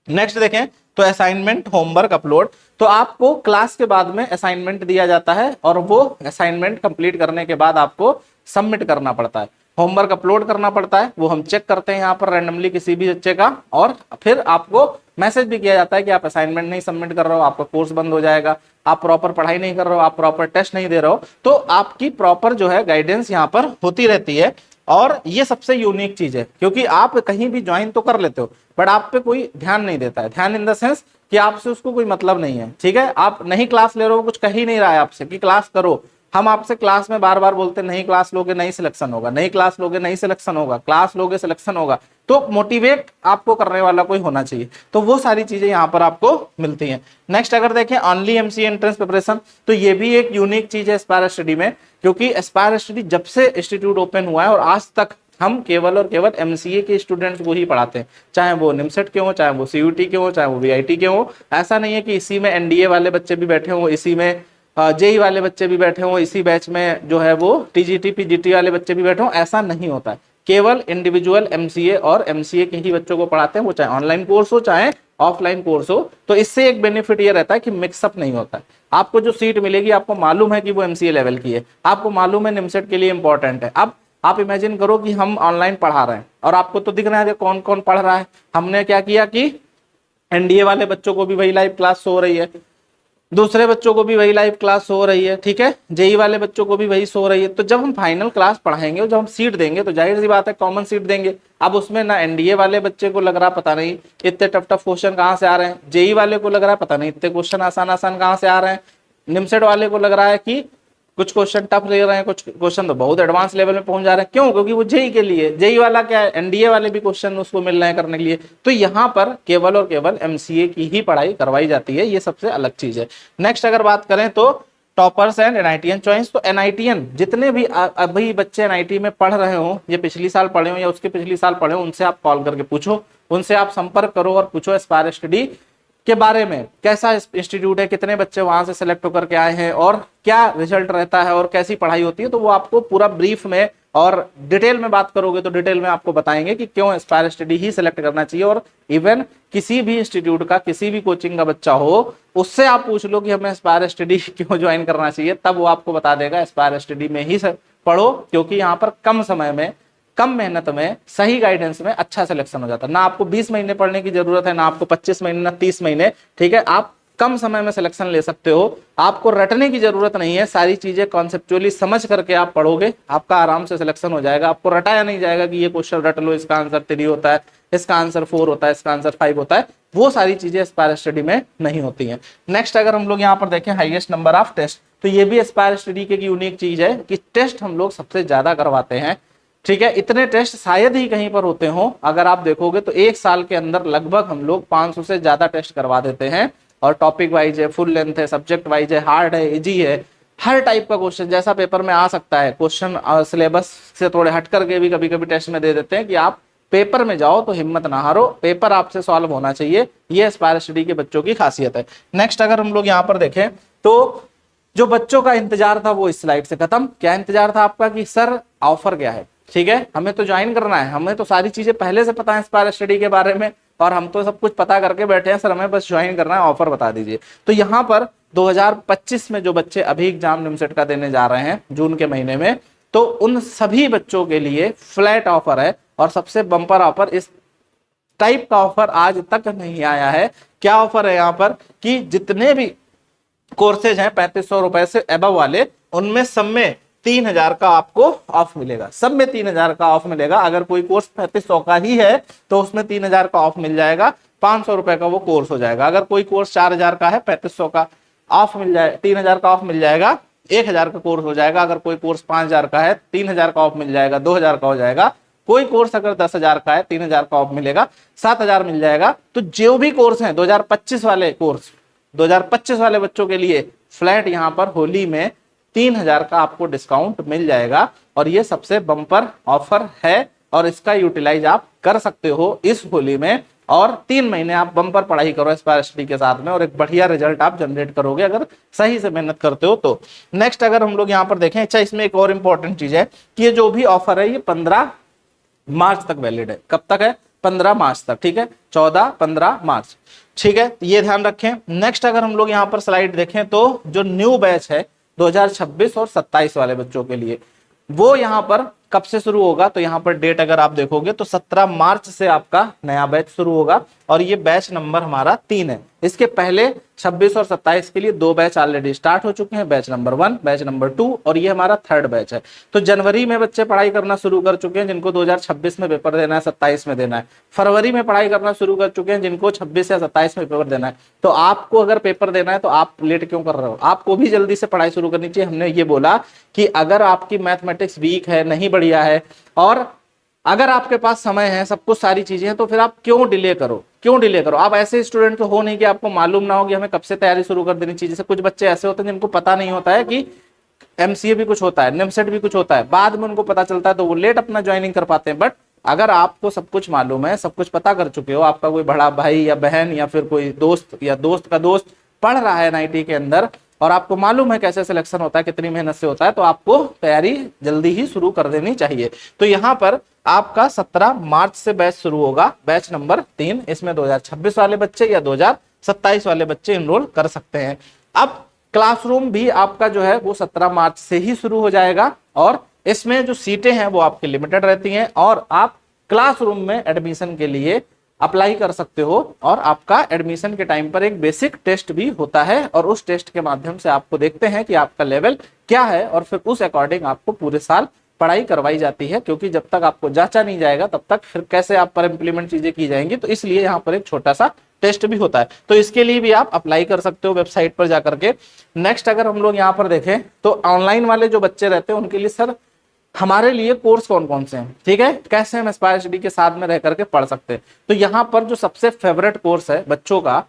नेक्स्ट देखें तो असाइनमेंट होमवर्क अपलोड। तो आपको क्लास के बाद में असाइनमेंट दिया जाता है और वो असाइनमेंट कंप्लीट करने के बाद आपको सबमिट करना पड़ता है, होमवर्क अपलोड करना पड़ता है। वो हम चेक करते हैं यहाँ पर रैंडमली किसी भी बच्चे का, और फिर आपको मैसेज भी किया जाता है कि आप असाइनमेंट नहीं सबमिट कर रहे हो, आपका कोर्स बंद हो जाएगा, आप प्रॉपर पढ़ाई नहीं कर रहे हो, आप प्रॉपर टेस्ट नहीं दे रहे हो। तो आपकी प्रॉपर जो है गाइडेंस यहाँ पर होती रहती है। और ये सबसे यूनिक चीज है, क्योंकि आप कहीं भी ज्वाइन तो कर लेते हो बट आप पे कोई ध्यान नहीं देता है। ध्यान इन द सेंस कि आपसे उसको कोई मतलब नहीं है। ठीक है, आप नहीं क्लास ले रहे हो, कुछ कह ही नहीं रहा है आपसे कि क्लास करो। हम आपसे क्लास में बार बार बोलते हैं नहीं क्लास लोगे नहीं सिलेक्शन होगा, नहीं क्लास लोगे नहीं सिलेक्शन होगा, क्लास लोगे सिलेक्शन होगा। तो मोटिवेट आपको करने वाला कोई होना चाहिए। तो वो सारी चीजें यहाँ पर आपको मिलती हैं। नेक्स्ट अगर देखें ओनली एमसीए एंट्रेंस प्रिपरेशन, तो ये भी एक यूनिक चीज है एस्पायर स्टडी में, क्योंकि एस्पायर स्टडी जब से इंस्टीट्यूट ओपन हुआ है और आज तक हम केवल और केवल एमसीए के स्टूडेंट्स को ही पढ़ाते हैं, चाहे वो निमसेट के हो, चाहे वो सीयूटी के हो, चाहे वो वीआईटी के हो। ऐसा नहीं है कि इसी में एनडीए वाले बच्चे भी बैठे हो, इसी में जेई वाले बच्चे भी बैठे हो, इसी बैच में जो है वो टीजीटी पीजीटी वाले बच्चे भी बैठे हो। ऐसा नहीं होता है, केवल इंडिविजुअल एमसीए और एमसीए के ही बच्चों को पढ़ाते हैं, वो चाहे ऑनलाइन कोर्स हो चाहे ऑफलाइन कोर्स हो। तो इससे एक बेनिफिट ये रहता है कि मिक्सअप नहीं होता है। आपको जो सीट मिलेगी आपको मालूम है कि वो एमसीए लेवल की है, आपको मालूम है निमसेट के लिए इंपॉर्टेंट है। अब आप इमेजिन करो कि हम ऑनलाइन पढ़ा रहे हैं और आपको तो दिख रहा है कौन कौन पढ़ रहा है। हमने क्या किया कि एनडीए वाले बच्चों को भी वही लाइव क्लास हो रही है, दूसरे बच्चों को भी वही लाइव क्लास हो रही है। ठीक है, जेई वाले बच्चों को भी वही सो रही है। तो जब हम फाइनल क्लास पढ़ाएंगे और जब हम सीट देंगे तो जाहिर सी बात है कॉमन सीट देंगे। अब उसमें ना एनडीए वाले बच्चे को लग रहा पता नहीं इतने टफ टफ क्वेश्चन कहाँ से आ रहे हैं, जेई वाले को लग रहा है पता नहीं इतने क्वेश्चन आसान आसान कहाँ से आ रहे हैं, निमसेट वाले को लग रहा है कि कुछ क्वेश्चन टफ ले रहे हैं, कुछ क्वेश्चन तो बहुत एडवांस लेवल में पहुंच जा रहे हैं। क्यों? क्योंकि वो जेई के लिए, जेई वाला क्या है, एनडीए वाले भी क्वेश्चन उसको मिल रहे हैं करने के लिए। तो यहाँ पर केवल और केवल एमसीए की ही पढ़ाई करवाई जाती है, ये सबसे अलग चीज है। नेक्स्ट अगर बात करें तो टॉपर्स एंड एनआईटीएन चॉइस। तो एनआईटीएन जितने भी अभी बच्चे एनआईटी में पढ़ रहे हो, ये पिछली साल पढ़े हो या उसके पिछली साल पढ़े हो, उनसे आप कॉल करके पूछो, उनसे आप संपर्क करो और पूछो एस्पायर स्टडी के बारे में, कैसा इंस्टीट्यूट है, कितने बच्चे वहां से सेलेक्ट होकर के आए हैं और क्या रिजल्ट रहता है और कैसी पढ़ाई होती है। तो वो आपको पूरा ब्रीफ में और डिटेल में बात करोगे तो डिटेल में आपको बताएंगे कि क्यों एस्पायर स्टडी ही सिलेक्ट करना चाहिए। और इवन किसी भी इंस्टीट्यूट का किसी भी कोचिंग का बच्चा हो, उससे आप पूछ लो कि हमें एस्पायर स्टडी क्यों ज्वाइन करना चाहिए, तब वो आपको बता देगा एस्पायर स्टडी में ही पढ़ो, क्योंकि यहाँ पर कम समय में कम मेहनत में सही गाइडेंस में अच्छा सिलेक्शन हो जाता है। ना आपको 20 महीने पढ़ने की जरूरत है, ना आपको 25 महीने, ना 30 महीने। ठीक है, आप कम समय में सिलेक्शन ले सकते हो, आपको रटने की जरूरत नहीं है। सारी चीजें कॉन्सेप्चुअली समझ करके आप पढ़ोगे, आपका आराम से सिलेक्शन हो जाएगा। आपको रटाया नहीं जाएगा कि ये क्वेश्चन रट लो, इसका आंसर 3 होता है, इसका आंसर 4 होता है, इसका आंसर 5 होता है। वो सारी चीजें एस्पायर स्टडी में नहीं होती हैं। नेक्स्ट अगर हम लोग यहाँ पर देखें हाईएस्ट नंबर ऑफ टेस्ट, तो ये भी एस्पायर स्टडी की यूनिक चीज है कि टेस्ट हम लोग सबसे ज्यादा करवाते हैं। ठीक है, इतने टेस्ट शायद ही कहीं पर होते हो। अगर आप देखोगे तो एक साल के अंदर लगभग हम लोग 500 से ज्यादा टेस्ट करवा देते हैं। और टॉपिक वाइज है, फुल लेंथ है, सब्जेक्ट वाइज है, हार्ड है, इजी है, हर टाइप का क्वेश्चन जैसा पेपर में आ सकता है। क्वेश्चन सिलेबस से थोड़े हट करके भी कभी कभी टेस्ट में दे देते हैं कि आप पेपर में जाओ तो हिम्मत ना हारो, पेपर आपसे सॉल्व होना चाहिए। ये एस्पायर स्टडी के बच्चों की खासियत है। नेक्स्ट अगर हम लोग यहाँ पर देखें तो जो बच्चों का इंतजार था वो इस स्लाइड से खत्म। क्या इंतजार था आपका कि सर ऑफर क्या है? ठीक है, हमें तो ज्वाइन करना है, हमें तो सारी चीजें पहले से पता है एस्पायर स्टडी के बारे में और हम तो सब कुछ पता करके बैठे हैं, सर हमें बस ज्वाइन करना है, ऑफर बता दीजिए। तो यहाँ पर 2025 में जो बच्चे अभी एग्जाम निमसेट का देने जा रहे हैं जून के महीने में, तो उन सभी बच्चों के लिए फ्लैट ऑफर है और सबसे बम्पर ऑफर, इस टाइप का ऑफर आज तक नहीं आया है। क्या ऑफर है यहाँ पर कि जितने भी कोर्सेज हैं 3500 रुपए से एबव वाले, उनमें सब में 3000 का आपको ऑफ मिलेगा, सब में 3000 का ऑफ मिलेगा। अगर कोई कोर्स 3500 का ही है तो उसमें 3000 का ऑफ मिल जाएगा, 500 रुपए का वो कोर्स हो जाएगा। अगर कोई कोर्स 4000 का है, 3500 का ऑफ मिल जाए, 3000 का ऑफ मिल जाएगा, 1000 का कोर्स हो जाएगा। अगर कोई कोर्स 5000 का है, 3000 का ऑफ मिल जाएगा, 2000 का हो जाएगा। कोई कोर्स अगर 10,000 का है, 3000 का ऑफ मिलेगा, 7,000 मिल जाएगा। तो जो भी कोर्स है 2025 वाले कोर्स, 2025 वाले बच्चों के लिए फ्लैट यहाँ पर होली में 3000 का आपको डिस्काउंट मिल जाएगा। और ये सबसे बम्पर ऑफर है और इसका यूटिलाइज आप कर सकते हो इस होली में। और 3 महीने आप बम्पर पढ़ाई करो एस्पायर स्टडी के साथ में और एक बढ़िया रिजल्ट आप जनरेट करोगे अगर सही से मेहनत करते हो तो। नेक्स्ट अगर हम लोग यहाँ पर देखें, अच्छा इसमें एक और इंपॉर्टेंट चीज है कि ये जो भी ऑफर है ये 15 मार्च तक वैलिड है। कब तक है? 15 मार्च तक, ठीक है, 14-15 मार्च, ठीक है, ये ध्यान रखें। नेक्स्ट अगर हम लोग यहाँ पर स्लाइड देखें तो जो न्यू बैच है 2026 और 27 वाले बच्चों के लिए, वो यहाँ पर कब से शुरू होगा, तो यहाँ पर डेट अगर आप देखोगे तो 17 मार्च से आपका नया बैच शुरू होगा और ये बैच नंबर हमारा 3 है। इसके पहले 26 और 27 के लिए 2 बैच ऑलरेडी स्टार्ट हो चुके हैं, बैच नंबर 1, बैच नंबर 2 और ये हमारा 3rd बैच है। तो जनवरी में बच्चे पढ़ाई करना शुरू कर चुके हैं जिनको 2026 में पेपर देना है, 27 में देना है। फरवरी में पढ़ाई करना शुरू कर चुके हैं जिनको 26 या 27 में पेपर देना है। तो आपको अगर पेपर देना है तो आप लेट क्यों कर रहे हो? आपको भी जल्दी से पढ़ाई शुरू करनी चाहिए। हमने ये बोला कि अगर आपकी मैथमेटिक्स वीक है, नहीं बढ़िया है, और अगर आपके पास समय है, सब कुछ सारी चीजें हैं, तो फिर आप क्यों डिले करो, क्यों डिले करो? आप ऐसे स्टूडेंट तो हो नहीं कि आपको मालूम ना हो कि हमें कब से तैयारी शुरू कर देनी चाहिए। जैसे कुछ बच्चे ऐसे होते हैं जिनको पता नहीं होता है कि एमसीए भी कुछ होता है, निमसेट भी कुछ होता है, बाद में उनको पता चलता है तो वो लेट अपना ज्वाइनिंग कर पाते हैं। बट अगर आपको सब कुछ मालूम है, सब कुछ पता कर चुके हो, आपका कोई बड़ा भाई या बहन या फिर कोई दोस्त या दोस्त का दोस्त पढ़ रहा है एनआईटी के अंदर और आपको मालूम है कैसे सिलेक्शन होता है, कितनी मेहनत से होता है, तो आपको तैयारी जल्दी ही शुरू कर देनी चाहिए। तो यहाँ पर आपका 17 मार्च से बैच शुरू होगा, बैच नंबर 3। इसमें 2026 वाले बच्चे या 2027 वाले बच्चे इनरोल कर सकते हैं। अब क्लासरूम भी आपका जो है वो 17 मार्च से ही शुरू हो जाएगा और इसमें जो सीटें हैं वो आपकी लिमिटेड रहती हैं और आप क्लासरूम में एडमिशन के लिए अप्लाई कर सकते हो और आपका एडमिशन के टाइम पर एक बेसिक टेस्ट भी होता है और उस टेस्ट के माध्यम से आपको देखते हैं कि आपका लेवल क्या है और फिर उस अकॉर्डिंग आपको पूरे साल पढ़ाई करवाई जाती है, क्योंकि जब तक आपको जांचा नहीं जाएगा तब तक फिर कैसे आप पर इंप्लीमेंट चीजें की जाएंगी। तो इसलिए यहाँ पर एक छोटा सा टेस्ट भी होता है, तो इसके लिए भी आप अप्लाई कर सकते हो वेबसाइट पर जाकर के। नेक्स्ट अगर हम लोग यहाँ पर देखें तो ऑनलाइन वाले जो बच्चे रहते हैं उनके लिए सर हमारे लिए कोर्स कौन कौन से हैं, ठीक है, कैसे हम एस्पायर स्टडी के साथ में रह करके पढ़ सकते हैं। तो यहाँ पर जो सबसे फेवरेट कोर्स है बच्चों का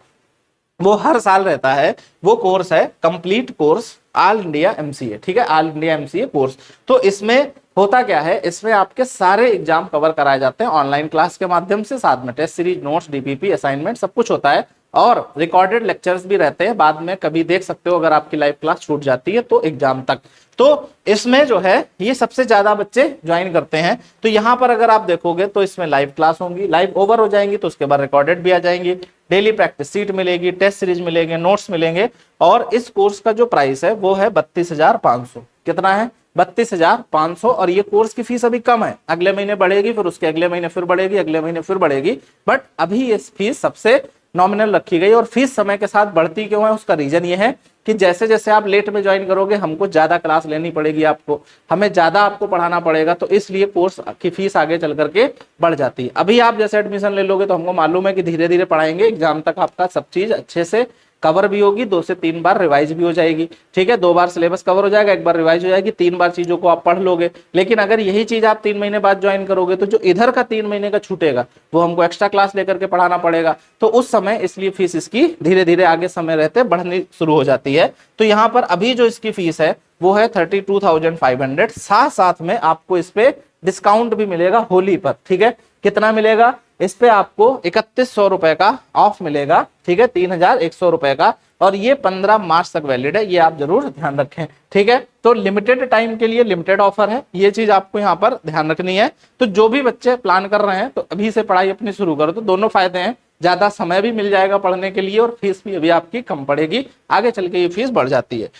वो हर साल रहता है, वो कोर्स है complete course all India MCA, ठीक है, ऑल इंडिया एमसीए कोर्स। तो इसमें होता क्या है, इसमें आपके सारे एग्जाम कवर कराए जाते हैं ऑनलाइन क्लास के माध्यम से, साथ में test series, notes, DPP, assignment सब कुछ होता है और रिकॉर्डेड लेक्चर्स भी रहते हैं, बाद में कभी देख सकते हो अगर आपकी लाइव क्लास छूट जाती है तो एग्जाम तक। तो इसमें जो है ये सबसे ज्यादा बच्चे ज्वाइन करते हैं। तो यहाँ पर अगर आप देखोगे तो इसमें लाइव क्लास होंगी, लाइव ओवर हो जाएंगी तो उसके बाद रिकॉर्डेड भी आ जाएंगी, डेली प्रैक्टिस सीट मिलेगी, टेस्ट सीरीज मिलेंगे, नोट्स मिलेंगे और इस कोर्स का जो प्राइस है वो है 32,500। कितना है? 32,500। और ये कोर्स की फीस अभी कम है, अगले महीने बढ़ेगी, फिर उसके अगले महीने फिर बढ़ेगी, अगले महीने फिर बढ़ेगी, बट अभी ये फीस सबसे नॉमिनल रखी गई। और फीस समय के साथ बढ़ती क्यों है, उसका रीजन ये है कि जैसे जैसे आप लेट में ज्वाइन करोगे हमको ज्यादा क्लास लेनी पड़ेगी, आपको हमें ज्यादा आपको पढ़ाना पड़ेगा, तो इसलिए कोर्स की फीस आगे चल करके बढ़ जाती है। अभी आप जैसे एडमिशन ले लोगे तो हमको मालूम है कि धीरे धीरे पढ़ाएंगे, एग्जाम तक आपका सब चीज अच्छे से कवर भी होगी, 2 से 3 बार रिवाइज भी हो जाएगी, ठीक है, 2 बार सिलेबस कवर हो जाएगा, 1 बार रिवाइज हो जाएगी, 3 बार चीजों को आप पढ़ लोगे। लेकिन अगर यही चीज आप 3 महीने बाद ज्वाइन करोगे तो जो इधर का 3 महीने का छूटेगा वो हमको एक्स्ट्रा क्लास लेकर के पढ़ाना पड़ेगा, तो उस समय इसलिए फीस इसकी धीरे धीरे आगे समय रहते बढ़नी शुरू हो जाती है। तो यहाँ पर अभी जो इसकी फीस है वो है 32,500, साथ साथ में आपको इस पे डिस्काउंट भी मिलेगा होली पर, ठीक है, कितना मिलेगा इस पे आपको 3100 रुपए का ऑफ मिलेगा, ठीक है, 3,100 रुपए का, और ये 15 मार्च तक वैलिड है, ये आप जरूर ध्यान रखें, ठीक है। तो लिमिटेड टाइम के लिए लिमिटेड ऑफर है, ये चीज आपको यहाँ पर ध्यान रखनी है। तो जो भी बच्चे प्लान कर रहे हैं तो अभी से पढ़ाई अपनी शुरू करो, तो दोनों फायदे हैं, ज्यादा समय भी मिल जाएगा पढ़ने के लिए और फीस भी अभी आपकी कम पड़ेगी, आगे चल के ये फीस बढ़ जाती है।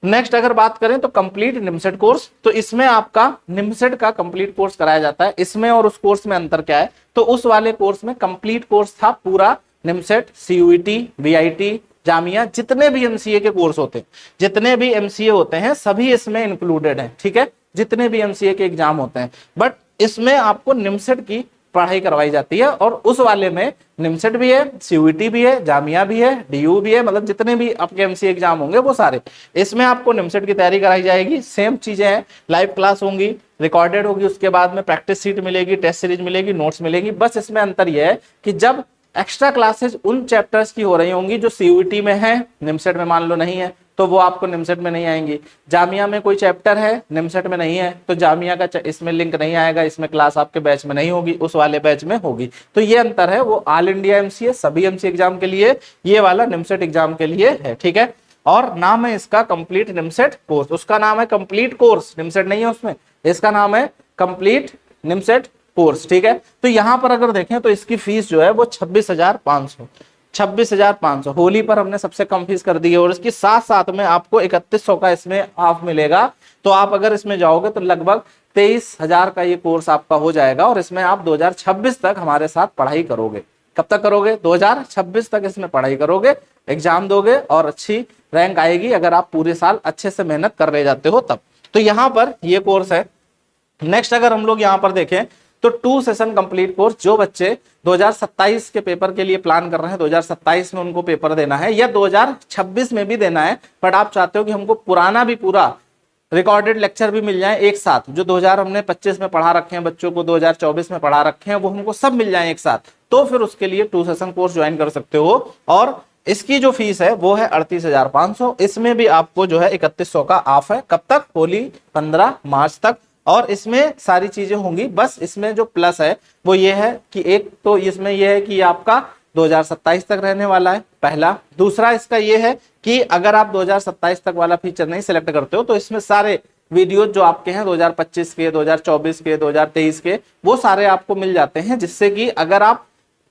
नेक्स्ट अगर बात करें तो कंप्लीट निमसेट कोर्स, तो इसमें आपका निमसेट का कंप्लीट कोर्स कराया जाता है। इसमें और उस कोर्स में अंतर क्या है, तो उस वाले कोर्स में कंप्लीट कोर्स था पूरा निमसेट, सीयूईटी, वीआईटी, जामिया, जितने भी एमसीए के कोर्स होते हैं, जितने भी एमसीए होते हैं सभी इसमें इंक्लूडेड है, ठीक है, जितने भी एमसीए के एग्जाम होते हैं, बट इसमें आपको निमसेट की पढ़ाई करवाई जाती है। और उस वाले में निमसेट भी है, सीयूईटी भी है, जामिया भी है, डीयू भी है, मतलब जितने भी आपके एमसीए एग्जाम होंगे वो सारे इसमें आपको निमसेट की तैयारी कराई जाएगी। सेम चीजें हैं, लाइव क्लास होंगी, रिकॉर्डेड होगी, उसके बाद में प्रैक्टिस सीट मिलेगी, टेस्ट सीरीज मिलेगी, नोट्स मिलेगी। बस इसमें अंतर यह है कि जब एक्स्ट्रा क्लासेस उन चैप्टर्स की हो रही होंगी जो सीयूईटी में है, निमसेट में मान लो नहीं है, तो वो आपको निमसेट में नहीं आएंगी। जामिया में कोई चैप्टर है निमसेट में नहीं है तो जामिया का इसमें लिंक नहीं आएगा, इसमें क्लास आपके बैच में नहीं होगी, उस वाले बैच में होगी। तो ये अंतर है, वो ऑल इंडिया एमसीए सभी एमसीए एग्जाम के लिए, ये वाला निमसेट एग्जाम के लिए है। ठीक है, और नाम है इसका कंप्लीट निमसेट कोर्स, उसका नाम है कंप्लीट कोर्स, निमसेट नहीं है उसमें, इसका नाम है कंप्लीट निमसेट कोर्स। ठीक है, तो यहां पर अगर देखें तो इसकी फीस जो है वो 26,500, 26,500 होली पर हमने सबसे कम फीस कर दी है। और इसकी साथ साथ में आपको 3100 का इसमें ऑफ मिलेगा। तो आप अगर इसमें जाओगे तो लगभग 23,000 का ये कोर्स आपका हो जाएगा और इसमें आप 2026 तक हमारे साथ पढ़ाई करोगे। कब तक करोगे? 2026 तक इसमें पढ़ाई करोगे, एग्जाम दोगे और अच्छी रैंक आएगी अगर आप पूरे साल अच्छे से मेहनत कर ले जाते हो तब। तो यहाँ पर ये कोर्स है। नेक्स्ट अगर हम लोग यहाँ पर देखें तो 2 सेशन कंप्लीट कोर्स, जो बच्चे 2027 के पेपर के लिए प्लान कर रहे हैं, 2027 में उनको पेपर देना है या 2026 में भी देना है, बट आप चाहते हो कि हमको पुराना भी पूरा रिकॉर्डेड लेक्चर भी मिल जाए एक साथ, जो 2025 में पढ़ा रखे हैं बच्चों को, 2024 में पढ़ा रखे हैं, वो हमको सब मिल जाए एक साथ, तो फिर उसके लिए 2 सेशन कोर्स ज्वाइन कर सकते हो। और इसकी जो फीस है वो है 38,500। इसमें भी आपको जो है 3100 का ऑफ है। कब तक? होली 15 मार्च तक। और इसमें सारी चीजें होंगी, बस इसमें जो प्लस है वो ये है कि एक तो इसमें ये है कि आपका 2027 तक रहने वाला है, पहला। दूसरा इसका ये है कि अगर आप 2027 तक वाला फीचर नहीं सिलेक्ट करते हो तो इसमें सारे वीडियो जो आपके हैं 2025 के, 2024 के, 2023 के, वो सारे आपको मिल जाते हैं, जिससे कि अगर आप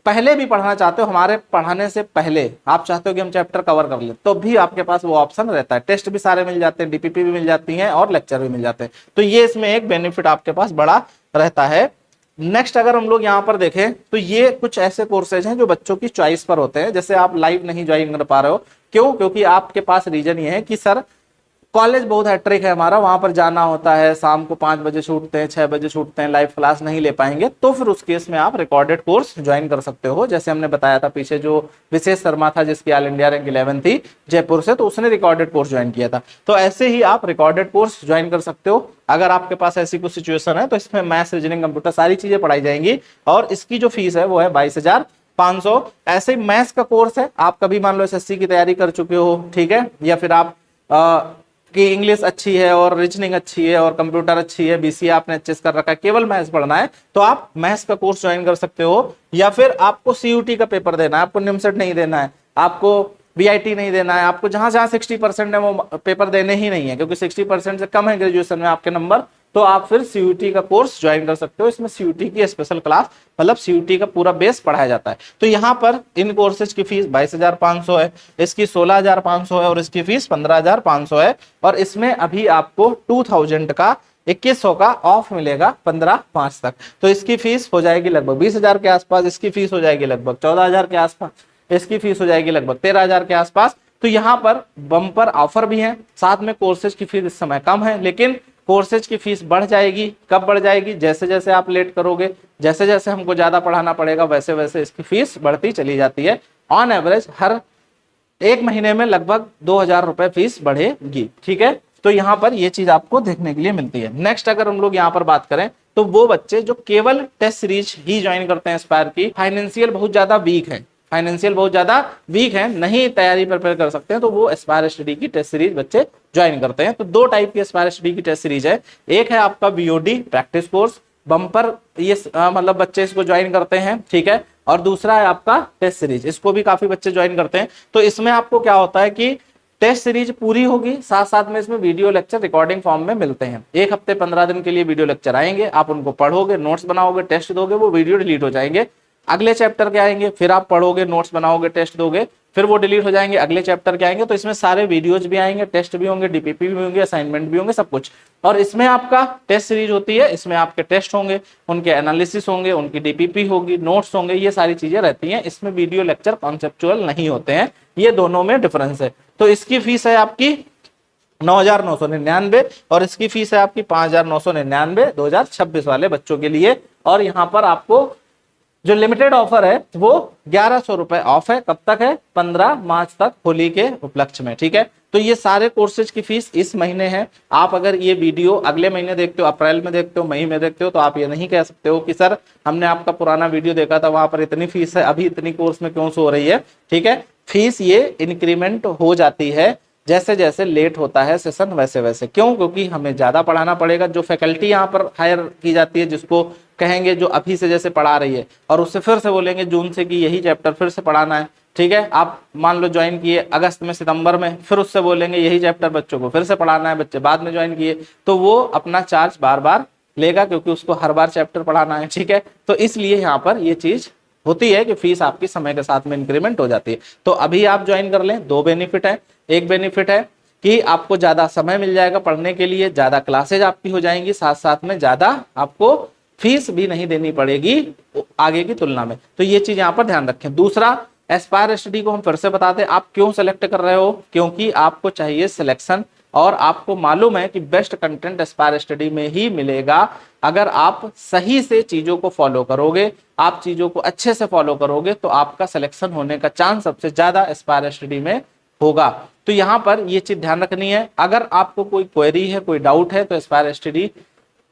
पहले भी पढ़ना चाहते हो, हमारे पढ़ाने से पहले आप चाहते हो कि हम चैप्टर कवर कर ले, तो भी आपके पास वो ऑप्शन रहता है। टेस्ट भी सारे मिल जाते हैं, डीपीपी भी मिल जाती हैं और लेक्चर भी मिल जाते हैं। तो ये इसमें एक बेनिफिट आपके पास बड़ा रहता है। नेक्स्ट अगर हम लोग यहाँ पर देखें तो ये कुछ ऐसे कोर्सेज हैं जो बच्चों की चॉइस पर होते हैं। जैसे आप लाइव नहीं ज्वाइन कर पा रहे हो, क्यों? क्योंकि आपके पास रीजन ये है कि सर कॉलेज बहुत हैट्रिक है हमारा, वहां पर जाना होता है, शाम को 5 बजे छूटते हैं, 6 बजे छूटते हैं, लाइव क्लास नहीं ले पाएंगे, तो फिर उस केस में आप रिकॉर्डेड कोर्स ज्वाइन कर सकते हो। जैसे हमने बताया था पीछे, जो विशेष शर्मा था जिसकी ऑल इंडिया रैंक 11 थी जयपुर से, तो उसने रिकॉर्डेड कोर्स ज्वाइन किया था। तो ऐसे ही आप रिकॉर्डेड कोर्स ज्वाइन कर सकते हो। अगर आपके पास ऐसी कुछ सिचुएशन है तो इसमें मैथ्स, रीजनिंग, कंप्यूटर सारी चीजें पढ़ाई जाएंगी और इसकी जो फीस है वो है 22,500। ऐसे ही मैथ्स का कोर्स है, आप कभी मान लो एसएससी की तैयारी कर चुके हो, ठीक है, या फिर आप कि इंग्लिश अच्छी है और रीजनिंग अच्छी है और कंप्यूटर अच्छी है, बीसीए आपने अच्छे से कर रखा है, केवल मैथ्स पढ़ना है, तो आप मैथ्स का कोर्स ज्वाइन कर सकते हो। या फिर आपको सीयूटी का पेपर देना है, आपको निमसेट नहीं देना है, आपको वीआईटी नहीं देना है, आपको जहां जहां 60% है वो पेपर देने ही नहीं है, क्योंकि 60% से कम है ग्रेजुएशन में आपके नंबर, तो आप फिर सीयूटी का कोर्स ज्वाइन कर सकते हो। इसमें सीयूटी की स्पेशल क्लास, मतलब सीयूटी का पूरा बेस पढ़ाया जाता है। तो यहाँ पर इन कोर्सेज की फीस 22,500 है, इसकी 16,500 है और इसकी फीस 15,500 है। और इसमें अभी आपको 2000 का 2100 का ऑफ मिलेगा 15/5 तक। तो इसकी फीस हो जाएगी लगभग 20,000 के आसपास, इसकी फीस हो जाएगी लगभग 14,000 के आसपास, इसकी फीस हो जाएगी लगभग 13,000 के आसपास। तो यहाँ पर बम्पर ऑफर भी है, साथ में कोर्सेज की फीस इस समय कम है, लेकिन कोर्सेज की फीस बढ़ जाएगी। कब बढ़ जाएगी? जैसे जैसे आप लेट करोगे, जैसे जैसे हमको ज्यादा पढ़ाना पड़ेगा, वैसे वैसे इसकी फीस बढ़ती चली जाती है। ऑन एवरेज हर 1 महीने में लगभग 2,000 रुपए फीस बढ़ेगी। ठीक है, तो यहाँ पर ये चीज आपको देखने के लिए मिलती है। नेक्स्ट अगर हम लोग यहाँ पर बात करें तो वो बच्चे जो केवल टेस्ट सीरीज ही ज्वाइन करते हैं एस्पायर की, फाइनेंशियल बहुत ज्यादा वीक है, फाइनेंशियल बहुत ज्यादा वीक है, नहीं तैयारी प्रिपेयर कर सकते हैं, तो वो एस्पायर स्टडी की टेस्ट सीरीज बच्चे ज्वाइन करते हैं। तो 2 टाइप की एस्पायर स्टडी की टेस्ट सीरीज है। एक है आपका बीओडी प्रैक्टिस कोर्स, बम्पर, ये मतलब बच्चे इसको ज्वाइन करते हैं, ठीक है, और दूसरा है आपका टेस्ट सीरीज, इसको भी काफी बच्चे ज्वाइन करते हैं। तो इसमें आपको क्या होता है कि टेस्ट सीरीज पूरी होगी, साथ साथ में इसमें वीडियो लेक्चर रिकॉर्डिंग फॉर्म में मिलते हैं। 1 हफ्ते 15 दिन के लिए वीडियो लेक्चर आएंगे, आप उनको पढ़ोगे, नोट्स बनाओगे, टेस्ट दोगे, वो वीडियो डिलीट हो जाएंगे। अगले चैप्टर के आएंगे, फिर आप पढ़ोगे, नोट्स बनाओगे, टेस्ट दोगे, फिर वो डिलीट हो जाएंगे, अगले चैप्टर के आएंगे। तो इसमें सारे वीडियोज भी आएंगे, टेस्ट भी होंगे, डीपीपी भी होंगे, असाइनमेंट भी होंगे, सब कुछ। और इसमें आपका टेस्ट सीरीज होती है, इसमें आपके टेस्ट होंगे, उनके एनालिसिस होंगे, उनकी डीपीपी होगी, नोट्स होंगे, ये सारी चीजें रहती हैं। इसमें वीडियो लेक्चर कॉन्सेप्चुअल नहीं होते हैं, ये दोनों में डिफरेंस है। तो इसकी फीस है आपकी 9,999 और इसकी फीस है आपकी 5,999 2026 वाले बच्चों के लिए। और यहाँ पर आपको जो लिमिटेड ऑफर है वो 1,100 रुपए ऑफ है। कब तक है? 15 मार्च तक, होली के उपलक्ष्य में। ठीक है, तो ये सारे कोर्सेज की फीस इस महीने है। आप अगर ये वीडियो अगले महीने देखते हो, अप्रैल में देखते हो, मई में देखते हो, तो आप ये नहीं कह सकते हो कि सर हमने आपका पुराना वीडियो देखा था, वहां पर इतनी फीस है, अभी इतनी कोर्स में क्यों शो हो रही है। ठीक है, फीस ये इंक्रीमेंट हो जाती है जैसे जैसे लेट होता है सेशन वैसे वैसे। क्यों? क्योंकि हमें ज़्यादा पढ़ाना पड़ेगा। जो फैकल्टी यहाँ पर हायर की जाती है, जिसको कहेंगे, जो अभी से जैसे पढ़ा रही है, और उससे फिर से बोलेंगे जून से कि यही चैप्टर फिर से पढ़ाना है, ठीक है। आप मान लो ज्वाइन किए अगस्त में, सितंबर में, फिर उससे बोलेंगे यही चैप्टर बच्चों को फिर से पढ़ाना है, बच्चे बाद में ज्वाइन किए, तो वो अपना चार्ज बार बार लेगा, क्योंकि उसको हर बार चैप्टर पढ़ाना है, ठीक है। तो इसलिए यहाँ पर ये चीज होती है कि फीस आपकी समय के साथ में इंक्रीमेंट हो जाती है। तो अभी आप ज्वाइन कर लें, दो बेनिफिट है। एक बेनिफिट है कि आपको ज्यादा समय मिल जाएगा पढ़ने के लिए, ज्यादा क्लासेज आपकी हो जाएंगी, साथ साथ में ज्यादा आपको फीस भी नहीं देनी पड़ेगी आगे की तुलना में। तो ये चीज यहाँ पर ध्यान रखें। दूसरा, एस्पायर स्टडी को हम फिर से बताते हैं, आप क्यों सेलेक्ट कर रहे हो? क्योंकि आपको चाहिए सिलेक्शन, और आपको मालूम है कि बेस्ट कंटेंट एस्पायर स्टडी में ही मिलेगा। अगर आप सही से चीजों को फॉलो करोगे, आप चीजों को अच्छे से फॉलो करोगे, तो आपका सिलेक्शन होने का चांस सबसे ज्यादा एस्पायर स्टडी में होगा। तो यहाँ पर ये चीज ध्यान रखनी है। अगर आपको कोई क्वेरी है, कोई डाउट है, तो एस्पायर स्टडी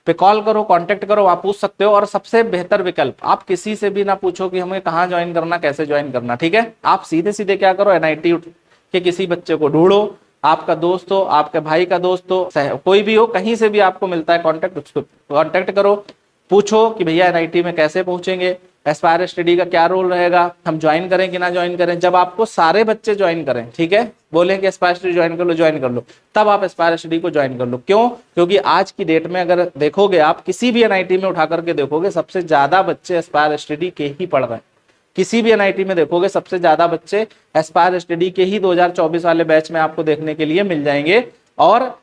पे कॉल करो, कांटेक्ट करो, आप पूछ सकते हो। और सबसे बेहतर विकल्प, आप किसी से भी ना पूछो कि हमें कहाँ ज्वाइन करना, कैसे ज्वाइन करना, ठीक है। आप सीधे सीधे क्या करो, एनआईटी के किसी बच्चे को ढूंढो, आपका दोस्त हो, आपके भाई का दोस्त हो, कोई भी हो, कहीं से भी आपको मिलता है कॉन्टेक्ट, उसको कॉन्टेक्ट करो, पूछो कि भैया एनआईटी में कैसे पहुंचेंगे, एस्पायर स्टडी का क्या रोल रहेगा, हम ज्वाइन करें कि ना ज्वाइन करें। जब आपको सारे बच्चे ज्वाइन करें, ठीक है, बोले कि एस्पायर स्टडी ज्वाइन कर लो, तब आप एस्पायर स्टडी को ज्वाइन कर लो। क्यों? क्योंकि आज की डेट में अगर देखोगे, आप किसी भी एनआईटी में उठा करके देखोगे, सबसे ज्यादा बच्चे एस्पायर स्टडी के ही पढ़ रहे हैं। किसी भी एनआईटी में देखोगे, सबसे ज्यादा बच्चे एस्पायर स्टडी के ही 2024 वाले बैच में आपको देखने के लिए मिल जाएंगे। और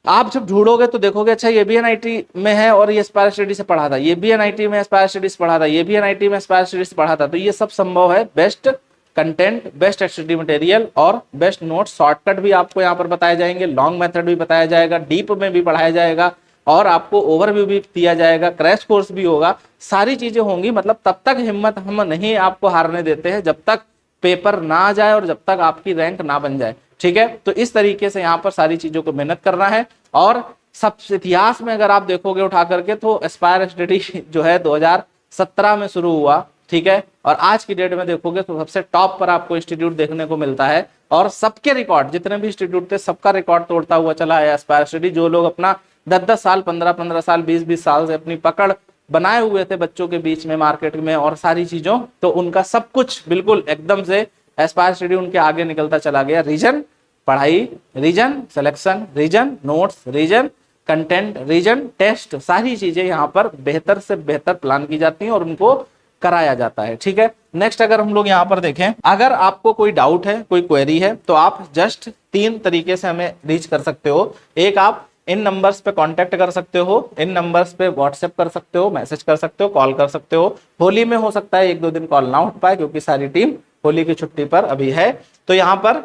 आप जब ढूंढोगे तो देखोगे, अच्छा ये भी एनआईटी में है और ये एस्पायर स्टडी से पढ़ा था, ये भी एनआईटी में एस्पायर स्टडी से पढ़ा था, ये भी एनआईटी में एस्पायर स्टडी से पढ़ा था। तो ये सब संभव है। Best content, best study material और बेस्ट नोट, शॉर्टकट भी आपको यहाँ पर बताए जाएंगे, लॉन्ग मेथड भी बताया जाएगा, डीप में भी पढ़ाया जाएगा, और आपको ओवरव्यू भी दिया जाएगा, क्रैश कोर्स भी होगा, सारी चीजें होंगी। मतलब तब तक हिम्मत हम नहीं आपको हारने देते हैं, जब तक पेपर ना आ जाए और जब तक आपकी रैंक ना बन जाए, ठीक है। तो इस तरीके से यहाँ पर सारी चीजों को मेहनत करना है। और सबसे इतिहास में अगर आप देखोगे उठा करके, तो एस्पायर स्टडी जो है 2017 में शुरू हुआ, ठीक है, और आज की डेट में देखोगे तो सबसे टॉप पर आपको इंस्टीट्यूट देखने को मिलता है। और सबके रिकॉर्ड, जितने भी इंस्टीट्यूट थे, सबका रिकॉर्ड तोड़ता हुआ चला है एस्पायर स्टडी। जो लोग अपना 10-10 साल, 15-15 साल, 20-20 साल से अपनी पकड़ बनाए हुए थे बच्चों के बीच में, मार्केट में और सारी चीजों, तो उनका सब कुछ बिल्कुल एकदम से एस्पायर स्टडी उनके आगे निकलता चला गया। रीजन पढ़ाई, reason selection, reason notes, reason content, reason test, सारी चीजें यहाँ पर बेहतर से बेहतर प्लान की जाती हैं और उनको कराया जाता है, ठीक है। नेक्स्ट अगर हम लोग यहाँ पर देखें, अगर आपको कोई डाउट है, कोई क्वेरी है, तो आप जस्ट 3 तरीके से हमें रीच कर सकते हो। एक, आप इन नंबर्स पे कांटेक्ट कर सकते हो, इन नंबर्स पे व्हाट्सएप कर सकते हो, मैसेज कर सकते हो, कॉल कर सकते हो। होली में हो सकता है 1-2 दिन कॉल ना उठ पाए, क्योंकि सारी टीम होली की छुट्टी पर अभी है, तो यहाँ पर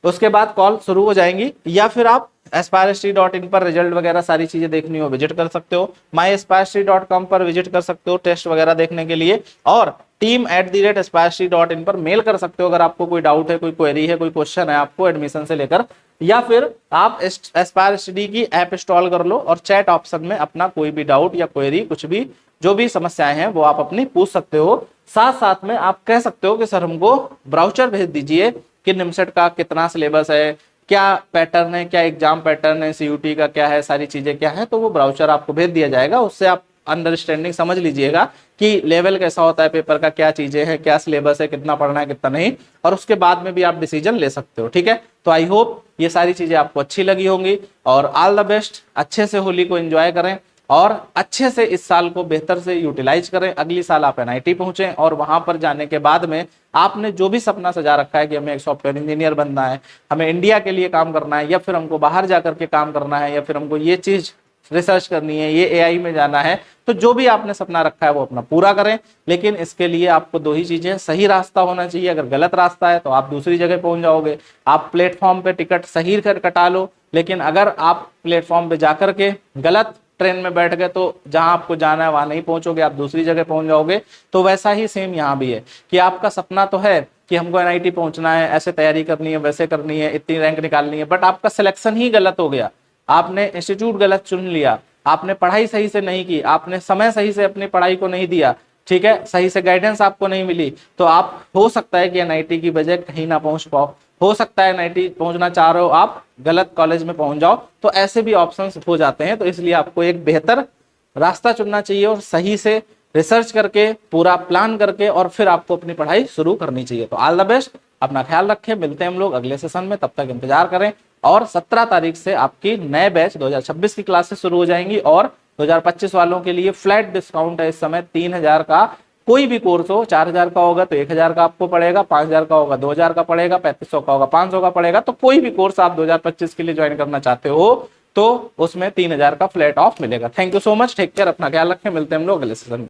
उसके बाद कॉल शुरू हो जाएंगी। या फिर आप aspirestdy.in पर रिजल्ट वगैरह सारी चीजें देखनी हो, विजिट कर सकते हो। myaspirestdy.com पर विजिट कर सकते हो टेस्ट वगैरह देखने के लिए, और team@aspirestdy.in पर मेल कर सकते हो अगर आपको कोई डाउट है, कोई क्वेरी है, कोई क्वेश्चन है आपको एडमिशन से लेकर। या फिर आप एस्पायर स्टडी की ऐप इंस्टॉल कर लो और चैट ऑप्शन में अपना कोई भी डाउट या क्वेरी, कुछ भी जो भी समस्याएं हैं वो आप अपनी पूछ सकते हो। साथ साथ में आप कह सकते हो कि सर हमको ब्राउचर भेज दीजिए कि निमसेट का कितना सिलेबस है, क्या पैटर्न है, क्या एग्जाम पैटर्न है, सीयूटी का क्या है, सारी चीजें क्या है, तो वो ब्राउचर आपको भेज दिया जाएगा। उससे आप अंडरस्टैंडिंग समझ लीजिएगा कि लेवल कैसा होता है पेपर का, क्या चीजें हैं, क्या सिलेबस है, कितना पढ़ना है, कितना नहीं, और उसके बाद में भी आप डिसीजन ले सकते हो, ठीक है। तो आई होप ये सारी चीजें आपको अच्छी लगी होंगी, और ऑल द बेस्ट। अच्छे से होली को एंजॉय करें और अच्छे से इस साल को बेहतर से यूटिलाइज करें। अगली साल आप एनआईटी पहुंचे और वहां पर जाने के बाद में आपने जो भी सपना सजा रखा है कि हमें एक सॉफ्टवेयर इंजीनियर बनना है, हमें इंडिया के लिए काम करना है, या फिर हमको बाहर जाकर के काम करना है, या फिर हमको ये चीज रिसर्च करनी है, ये एआई में जाना है, तो जो भी आपने सपना रखा है वो अपना पूरा करें। लेकिन इसके लिए आपको 2 ही चीजें, सही रास्ता होना चाहिए। अगर गलत रास्ता है तो आप दूसरी जगह पहुंच जाओगे। आप प्लेटफॉर्म पे टिकट सही कटा लो, लेकिन अगर आप प्लेटफॉर्म पे जाकर के गलत ट्रेन में बैठ गए तो जहां आपको जाना है वहां नहीं पहुंचोगे, आप दूसरी जगह पहुंच जाओगे। तो वैसा ही सेम यहाँ भी है कि आपका सपना तो है कि हमको एनआईटी पहुंचना है, ऐसे तैयारी करनी है, वैसे करनी है, इतनी रैंक निकालनी है, बट आपका सिलेक्शन ही गलत हो गया, आपने इंस्टीट्यूट गलत चुन लिया, आपने पढ़ाई सही से नहीं की, आपने समय सही से अपनी पढ़ाई को नहीं दिया, ठीक है, सही से गाइडेंस आपको नहीं मिली, तो आप हो सकता है कि एनआईटी की वजह कहीं ना पहुंच पाओ। हो सकता है एनआईटी पहुंचना चाह रहे हो आप, गलत कॉलेज में पहुंच जाओ, तो ऐसे भी ऑप्शंस हो जाते हैं। तो इसलिए आपको एक बेहतर रास्ता चुनना चाहिए और सही से रिसर्च करके, पूरा प्लान करके, और फिर आपको अपनी पढ़ाई शुरू करनी चाहिए। तो ऑल द बेस्ट, अपना ख्याल रखें, मिलते हैं हम लोग अगले सेशन में, तब तक इंतजार करें। और 17 तारीख से आपकी नए बैच 2026 की क्लासेस शुरू हो जाएंगी, और 2025 वालों के लिए फ्लैट डिस्काउंट है इस समय 3000 का। कोई भी कोर्स हो, 4000 का होगा तो 1000 का आपको पड़ेगा, 5000 का होगा 2000 का पड़ेगा, 3500 का होगा 500 का पड़ेगा। तो कोई भी कोर्स आप 2025 के लिए ज्वाइन करना चाहते हो तो उसमें 3000 का फ्लैट ऑफ मिलेगा। Thank you so much, take care, अपना ख्याल रखें, मिलते हैं हम लोग अगले सेशन में।